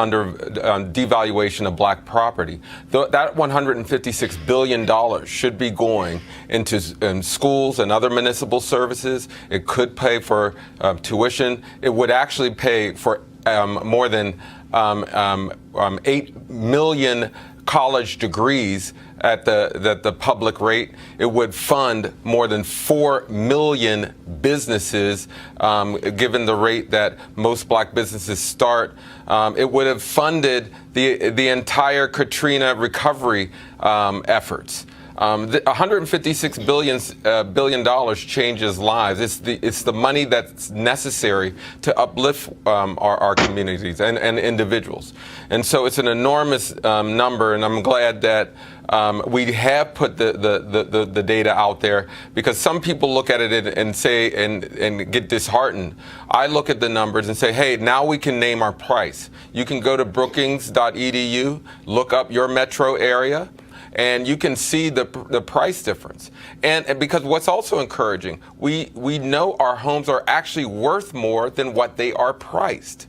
devaluation of black property. That $156 billion should be going into schools and other municipal services. It could pay for tuition. It would actually pay for more than 8 million college degrees at the public rate. It would fund more than 4 million businesses, given the rate that most black businesses start. It would have funded the entire Katrina recovery efforts. $156 billion changes lives. It's the money that's necessary to uplift our communities and individuals. And so it's an enormous number, and I'm glad that we have put the data out there, because some people look at it and say and get disheartened. I look at the numbers and say, hey, now we can name our price. You can go to brookings.edu, look up your metro area, and you can see the price difference. And because what's also encouraging, we know our homes are actually worth more than what they are priced.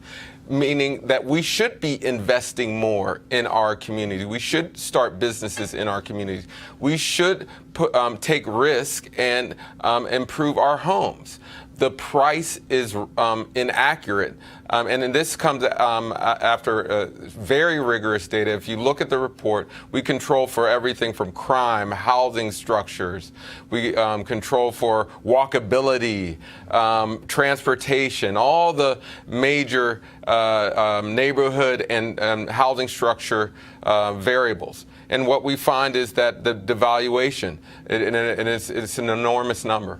meaning that we should be investing more in our community. We should start businesses in our communities. We should take risk and improve our homes. The price is inaccurate. And then this comes after very rigorous data. If you look at the report, we control for everything from crime, housing structures. We control for walkability, transportation, all the major neighborhood and housing structure variables. And what we find is that the devaluation, and it's an enormous number.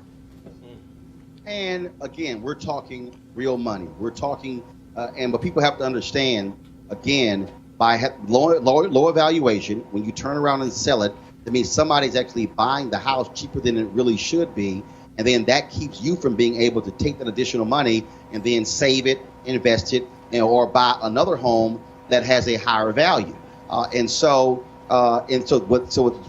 And again, we're talking real money. We're talking, but people have to understand, again, by lower valuation, when you turn around and sell it, that means somebody's actually buying the house cheaper than it really should be. And then that keeps you from being able to take that additional money and then save it, invest it, or buy another home that has a higher value. So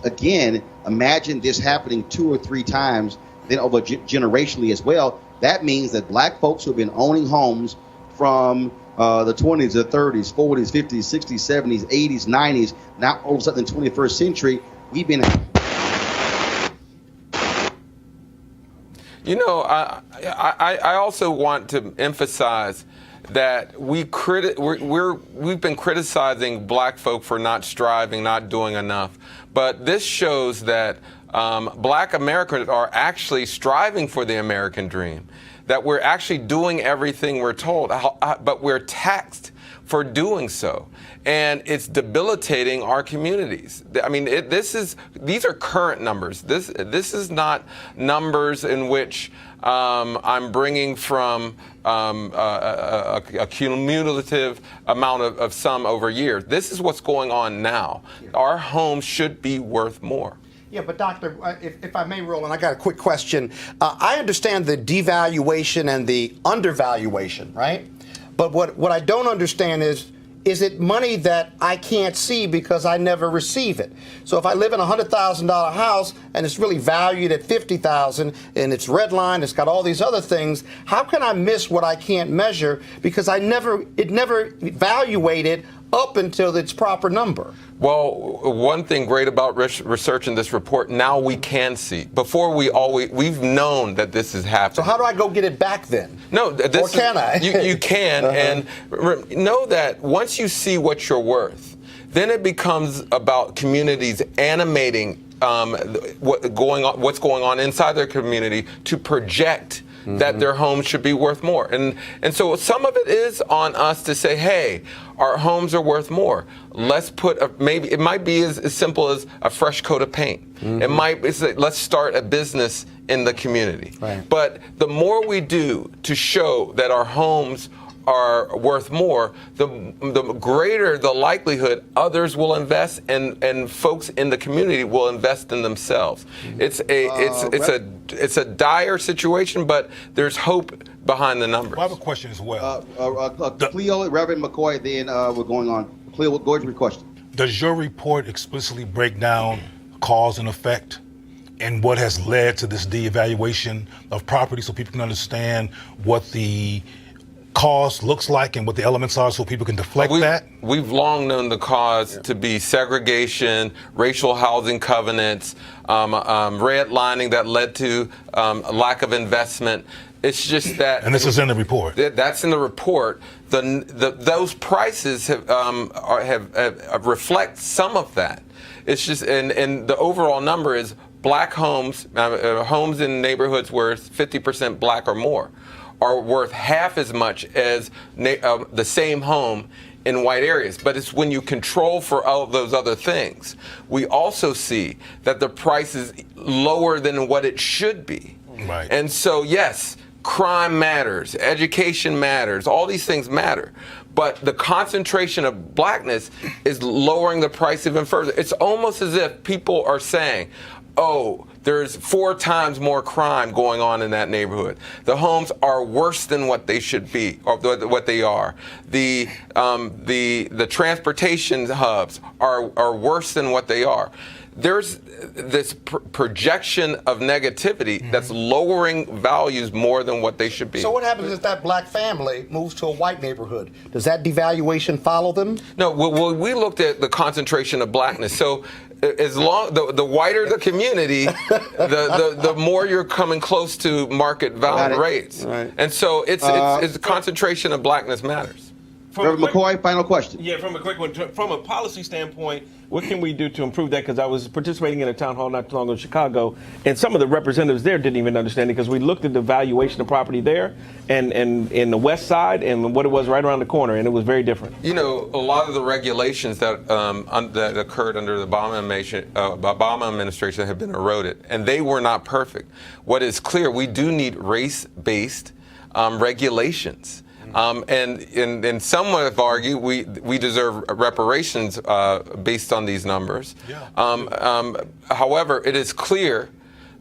again, imagine this happening 2 or 3 times, then over generationally as well. That means that black folks who have been owning homes from the 20s, the 30s, 40s, 50s, 60s, 70s, 80s, 90s, now all of a sudden in the 21st century, we've been. You know, I also want to emphasize that we've been criticizing black folk for not striving, not doing enough. But this shows that black Americans are actually striving for the American dream, that we're actually doing everything we're told, but we're taxed for doing so. And it's debilitating our communities. I mean, these are current numbers. This is not numbers in which I'm bringing from a cumulative amount of sum over years. This is what's going on now. Our homes should be worth more. Yeah, but Doctor, if I may, Roland, I got a quick question. I understand the devaluation and the undervaluation, right? But what I don't understand is it money that I can't see because I never receive it? So if I live in a $100,000 house and it's really valued at $50,000 and it's redlined, it's got all these other things, how can I miss what I can't measure because it never evaluated up until its proper number? Well, one thing great about researching this report, now we can see. Before we've known that this is happening. So how do I go get it back then? No, or can I? You can, and know that once you see what you're worth, then it becomes about communities animating what's going on inside their community to project that their homes should be worth more. And so some of it is on us to say, hey, our homes are worth more. Let's put maybe it might be as simple as a fresh coat of paint. It might be, let's start a business in the community. Right. But the more we do to show that our homes are worth more, the greater the likelihood others will invest, and folks in the community will invest in themselves. It's a dire situation, but there's hope behind the numbers. Well, I have a question as well. Cleo, Reverend McCoy, then we're going on. Cleo, go ahead with your question. Does your report explicitly break down cause and effect and what has led to this de-evaluation of property so people can understand what the cause looks like and what the elements are so people can deflect that? We've long known the cause to be segregation, racial housing covenants, redlining that led to lack of investment. It's just that, and this is in the report. That's in the report. Those prices have reflect some of that. It's just, and the overall number is black homes, homes in neighborhoods where it's 50% black or more, are worth half as much as the same home in white areas. But it's when you control for all of those other things. We also see that the price is lower than what it should be. Right. And so, yes, crime matters, education matters, all these things matter. But the concentration of blackness is lowering the price even further. It's almost as if people are saying, oh, there's 4 times more crime going on in that neighborhood. The homes are worse than what they should be, or what they are. The transportation hubs are worse than what they are. there's this projection of negativity that's lowering values more than what they should be. So what happens if that black family moves to a white neighborhood? Does that devaluation follow them? No, well, we looked at the concentration of blackness. So as long the whiter the community, the more you're coming close to market value rates. Right. And so it's the concentration of blackness matters. Reverend McCoy, final question. Yeah, from a quick one. From a policy standpoint, what can we do to improve that? Because I was participating in a town hall not too long ago in Chicago, and some of the representatives there didn't even understand it because we looked at the valuation of property there and in the west side and what it was right around the corner, and it was very different. You know, a lot of the regulations that that occurred under the Obama administration have been eroded, and they were not perfect. What is clear, we do need race-based regulations. And some have argued we deserve reparations based on these numbers. Yeah. However, it is clear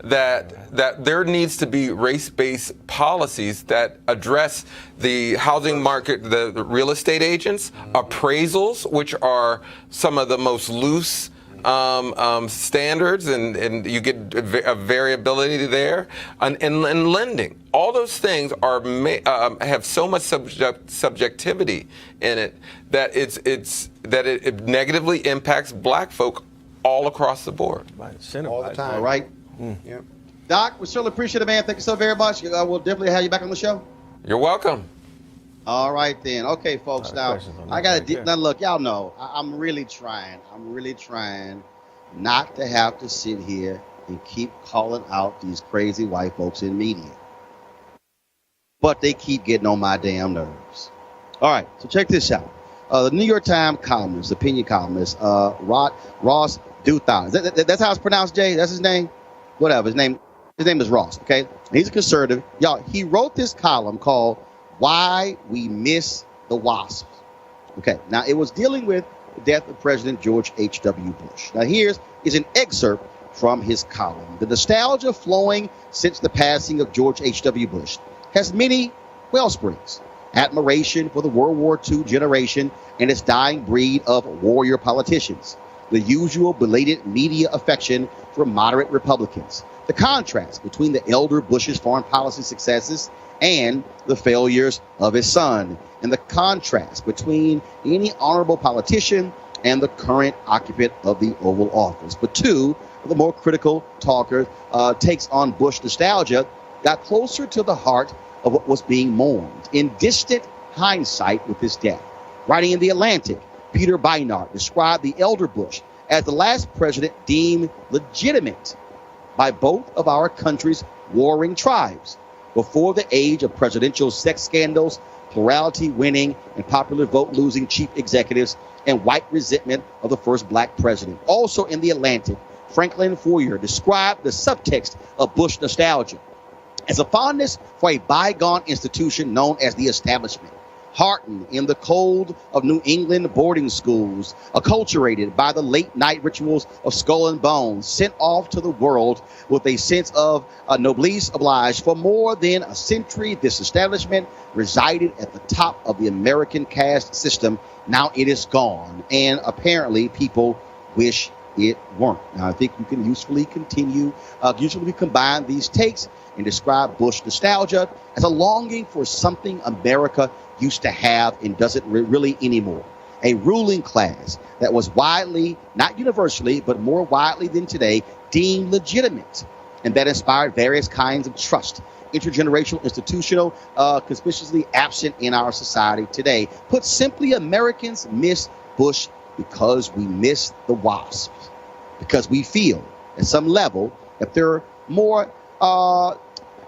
that there needs to be race-based policies that address the housing market, the real estate agents, appraisals, which are some of the most loose standards, and you get a variability there, and lending. All those things are have so much subjectivity in it that it negatively impacts black folk all across the board. All the time. All right. Yep. Doc, we certainly appreciate it, man. Thank you so very much. We'll definitely have you back on the show. You're welcome. All right, then. Okay, folks. Now, I got to now look, y'all know, I'm really trying not to have to sit here and keep calling out these crazy white folks in media. But they keep getting on my damn nerves. All right, so check this out. The New York Times columnist, opinion columnist, Ross Douthat. That's how it's pronounced, Jay? That's his name? Whatever. His name is Ross, okay? He's a conservative. Y'all, he wrote this column called Why We Miss the WASPs. Okay, now it was dealing with the death of President George H.W. Bush. Now here's an excerpt from his column. The nostalgia flowing since the passing of George H.W. Bush has many wellsprings. Admiration for the World War II generation and its dying breed of warrior politicians. The usual belated media affection for moderate Republicans. The contrast between the elder Bush's foreign policy successes and the failures of his son, and the contrast between any honorable politician and the current occupant of the Oval Office. But two of the more critical talkers takes on Bush nostalgia got closer to the heart of what was being mourned in distant hindsight with his death. Writing in The Atlantic, Peter Beinart described the elder Bush as the last president deemed legitimate by both of our country's warring tribes before the age of presidential sex scandals, plurality winning and popular vote losing chief executives, and white resentment of the first black president. Also in The Atlantic, Franklin Foer described the subtext of Bush nostalgia as a fondness for a bygone institution known as the establishment, heartened in the cold of New England boarding schools, acculturated by the late-night rituals of skull and bones, sent off to the world with a sense of noblesse oblige. For more than a century, this establishment resided at the top of the American caste system. Now it is gone, and apparently people wish it weren't. Now I think you can usefully combine these takes and describe Bush nostalgia as a longing for something America used to have and doesn't really anymore. A ruling class that was widely, not universally, but more widely than today, deemed legitimate, and that inspired various kinds of trust, intergenerational, institutional, conspicuously absent in our society today. Put simply, Americans miss Bush because we miss the WASPs, because we feel at some level that they're more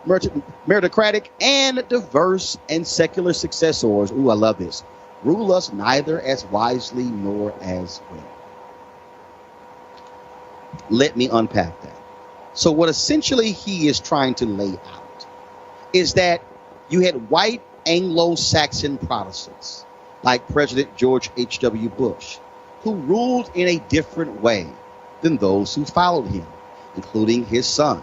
meritocratic and diverse and secular successors. Ooh, I love this. Rule us neither as wisely nor as well. Let me unpack that. So what essentially he is trying to lay out is that you had white Anglo-Saxon Protestants like President George H.W. Bush, who ruled in a different way than those who followed him, including his son,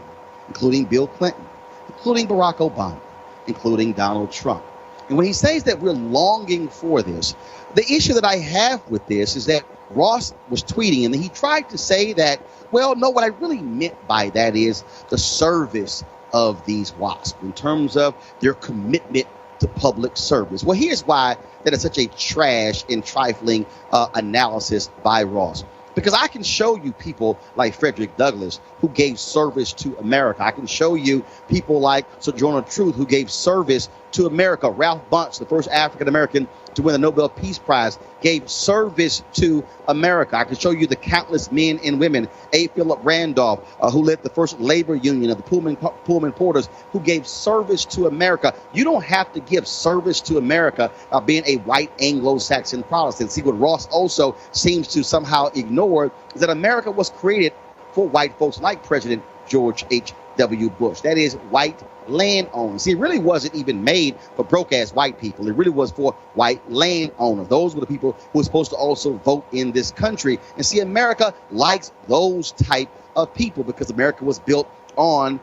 including Bill Clinton, including Barack Obama, including Donald Trump. And when he says that we're longing for this, the issue that I have with this is that Ross was tweeting and he tried to say that, well, no, what I really meant by that is the service of these WASPs in terms of their commitment to public service. Well, here's why that is such a trash and trifling analysis by Ross. Because I can show you people like Frederick Douglass who gave service to America. I can show you people like Sojourner Truth who gave service to America. Ralph Bunche, the first African American to win the Nobel Peace Prize, gave service to America. I can show you the countless men and women, A. Philip Randolph, who led the first labor union of the Pullman Porters, who gave service to America. You don't have to give service to America being a white Anglo-Saxon Protestant. See, what Ross also seems to somehow ignore is that America was created for white folks like President George H.W. Bush. That is, white landowners. See, it really wasn't even made for broke-ass white people. It really was for white landowners. Those were the people who were supposed to also vote in this country. And see, America likes those type of people because America was built on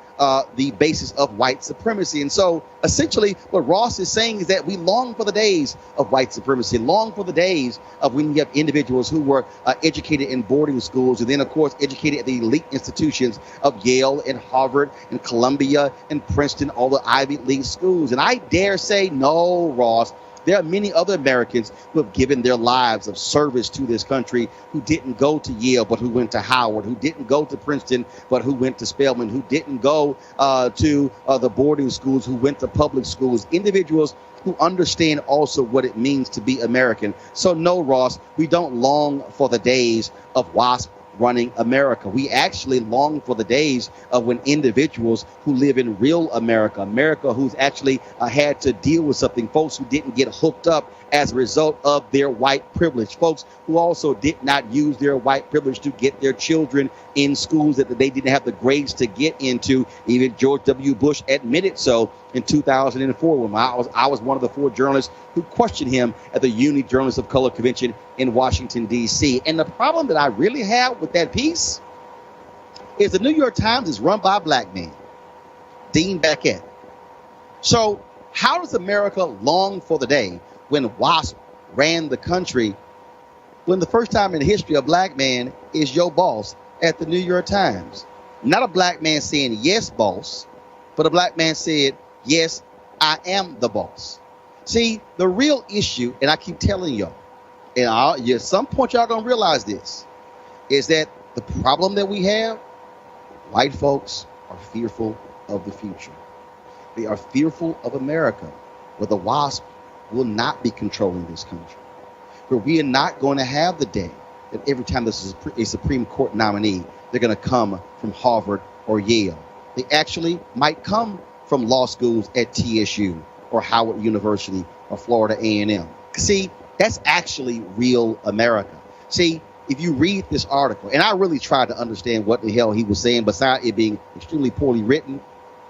the basis of white supremacy. And so essentially what Ross is saying is that we long for the days of white supremacy, long for the days of when you have individuals who were educated in boarding schools and then, of course, educated at the elite institutions of Yale and Harvard and Columbia and Princeton, all the Ivy League schools. And I dare say, no, Ross, there are many other Americans who have given their lives of service to this country who didn't go to Yale but who went to Howard, who didn't go to Princeton but who went to Spelman, who didn't go to the boarding schools, who went to public schools, individuals who understand also what it means to be American. So no, Ross, we don't long for the days of WASP running America. We actually long for the days of when individuals who live in real America, America who's actually had to deal with something, folks who didn't get hooked up as a result of their white privilege, folks who also did not use their white privilege to get their children in schools that they didn't have the grades to get into. Even George W. Bush admitted so in 2004 when I was one of the 4 journalists who questioned him at the Uni Journalists of Color Convention in Washington, D.C. And the problem that I really have with that piece is the New York Times is run by a black man, Dean Beckett. So how does America long for the day when WASP ran the country when the first time in history a black man is your boss at the New York Times? Not a black man saying, yes, boss, but a black man said, yes, I am the boss. See, the real issue, and I keep telling y'all, and at some point y'all gonna realize this, is that the problem that we have, white folks are fearful of the future. They are fearful of America, where the WASP will not be controlling this country, where we are not going to have the day that every time this is a Supreme Court nominee, they're going to come from Harvard or Yale. They actually might come from law schools at TSU or Howard University or Florida A&M. See, that's actually real America. See, if you read this article, and I really tried to understand what the hell he was saying, besides it being extremely poorly written,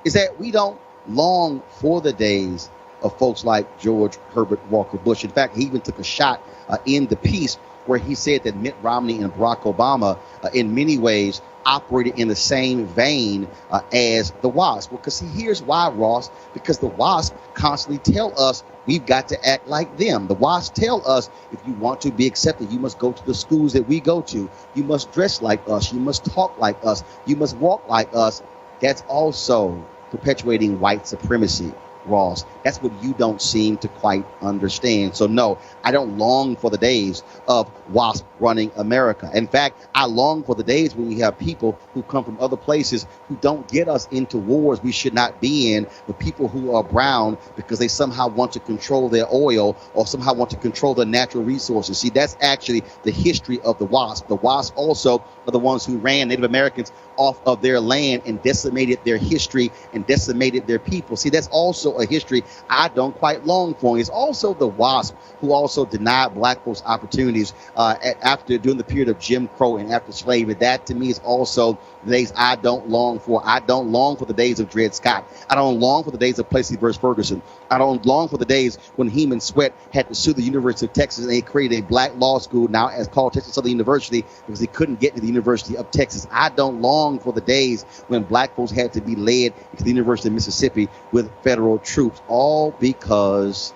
is that we don't long for the days of folks like George Herbert Walker Bush. In fact, he even took a shot in the piece where he said that Mitt Romney and Barack Obama, in many ways, operated in the same vein as the WASP. Well, because see, here's why, Ross, because the WASP constantly tell us we've got to act like them. The WASP tell us if you want to be accepted, you must go to the schools that we go to. You must dress like us. You must talk like us. You must walk like us. That's also perpetuating white supremacy, Ross. That's what you don't seem to quite understand. So no, I don't long for the days of WASP running America. In fact, I long for the days when we have people who come from other places who don't get us into wars we should not be in with people who are brown because they somehow want to control their oil or somehow want to control their natural resources. See, that's actually the history of the WASP. The WASP also are the ones who ran Native Americans off of their land and decimated their history and decimated their people. See, that's also a history I don't quite long for. It's also the WASP who also denied black folks opportunities during the period of Jim Crow and after slavery. That to me is also the days I don't long for. I don't long for the days of Dred Scott. I don't long for the days of Plessy versus Ferguson. I don't long for the days when Heman Sweat had to sue the University of Texas and they created a black law school now as called Texas Southern University because they couldn't get to the University of Texas. I don't long for the days when black folks had to be led to the University of Mississippi with federal troops, all because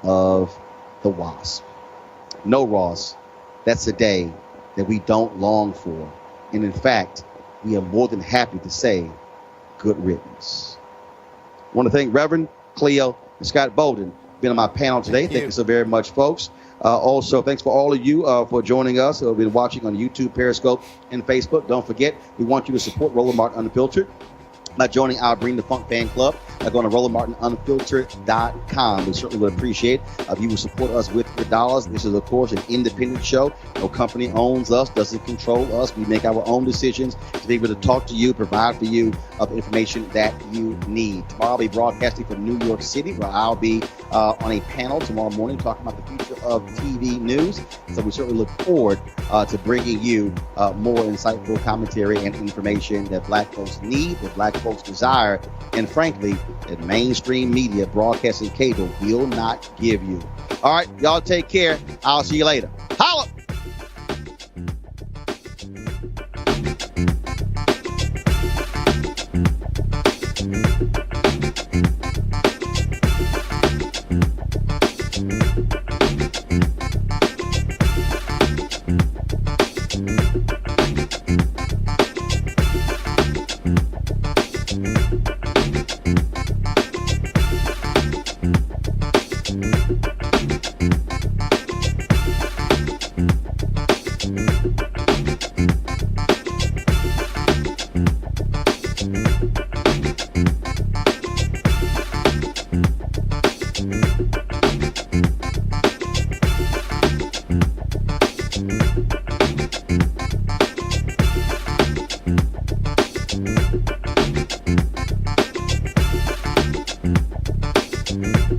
of the WASP. No, Ross, that's a day that we don't long for. And in fact, we are more than happy to say good riddance. I want to thank Reverend Cleo and Scott Bolden being on my panel today. Thank you so very much, folks. Also, thanks for all of you for joining us who have been watching on YouTube, Periscope, and Facebook. Don't forget, we want you to support Roland Martin Unfiltered by joining our Bring the Funk fan club by going to RolandMartinUnfiltered.com. We certainly would appreciate if you would support us with your dollars. This is, of course, an independent show. No company owns us, doesn't control us. We make our own decisions to be able to talk to you, provide for you of information that you need. Tomorrow I'll be broadcasting from New York City, where I'll be on a panel tomorrow morning talking about the future of TV news. So we certainly look forward to bringing you more insightful commentary and information that Black folks need, that Black folks desire, and frankly, that mainstream media, broadcasting cable will not give you. All right, y'all take care. I'll see you later.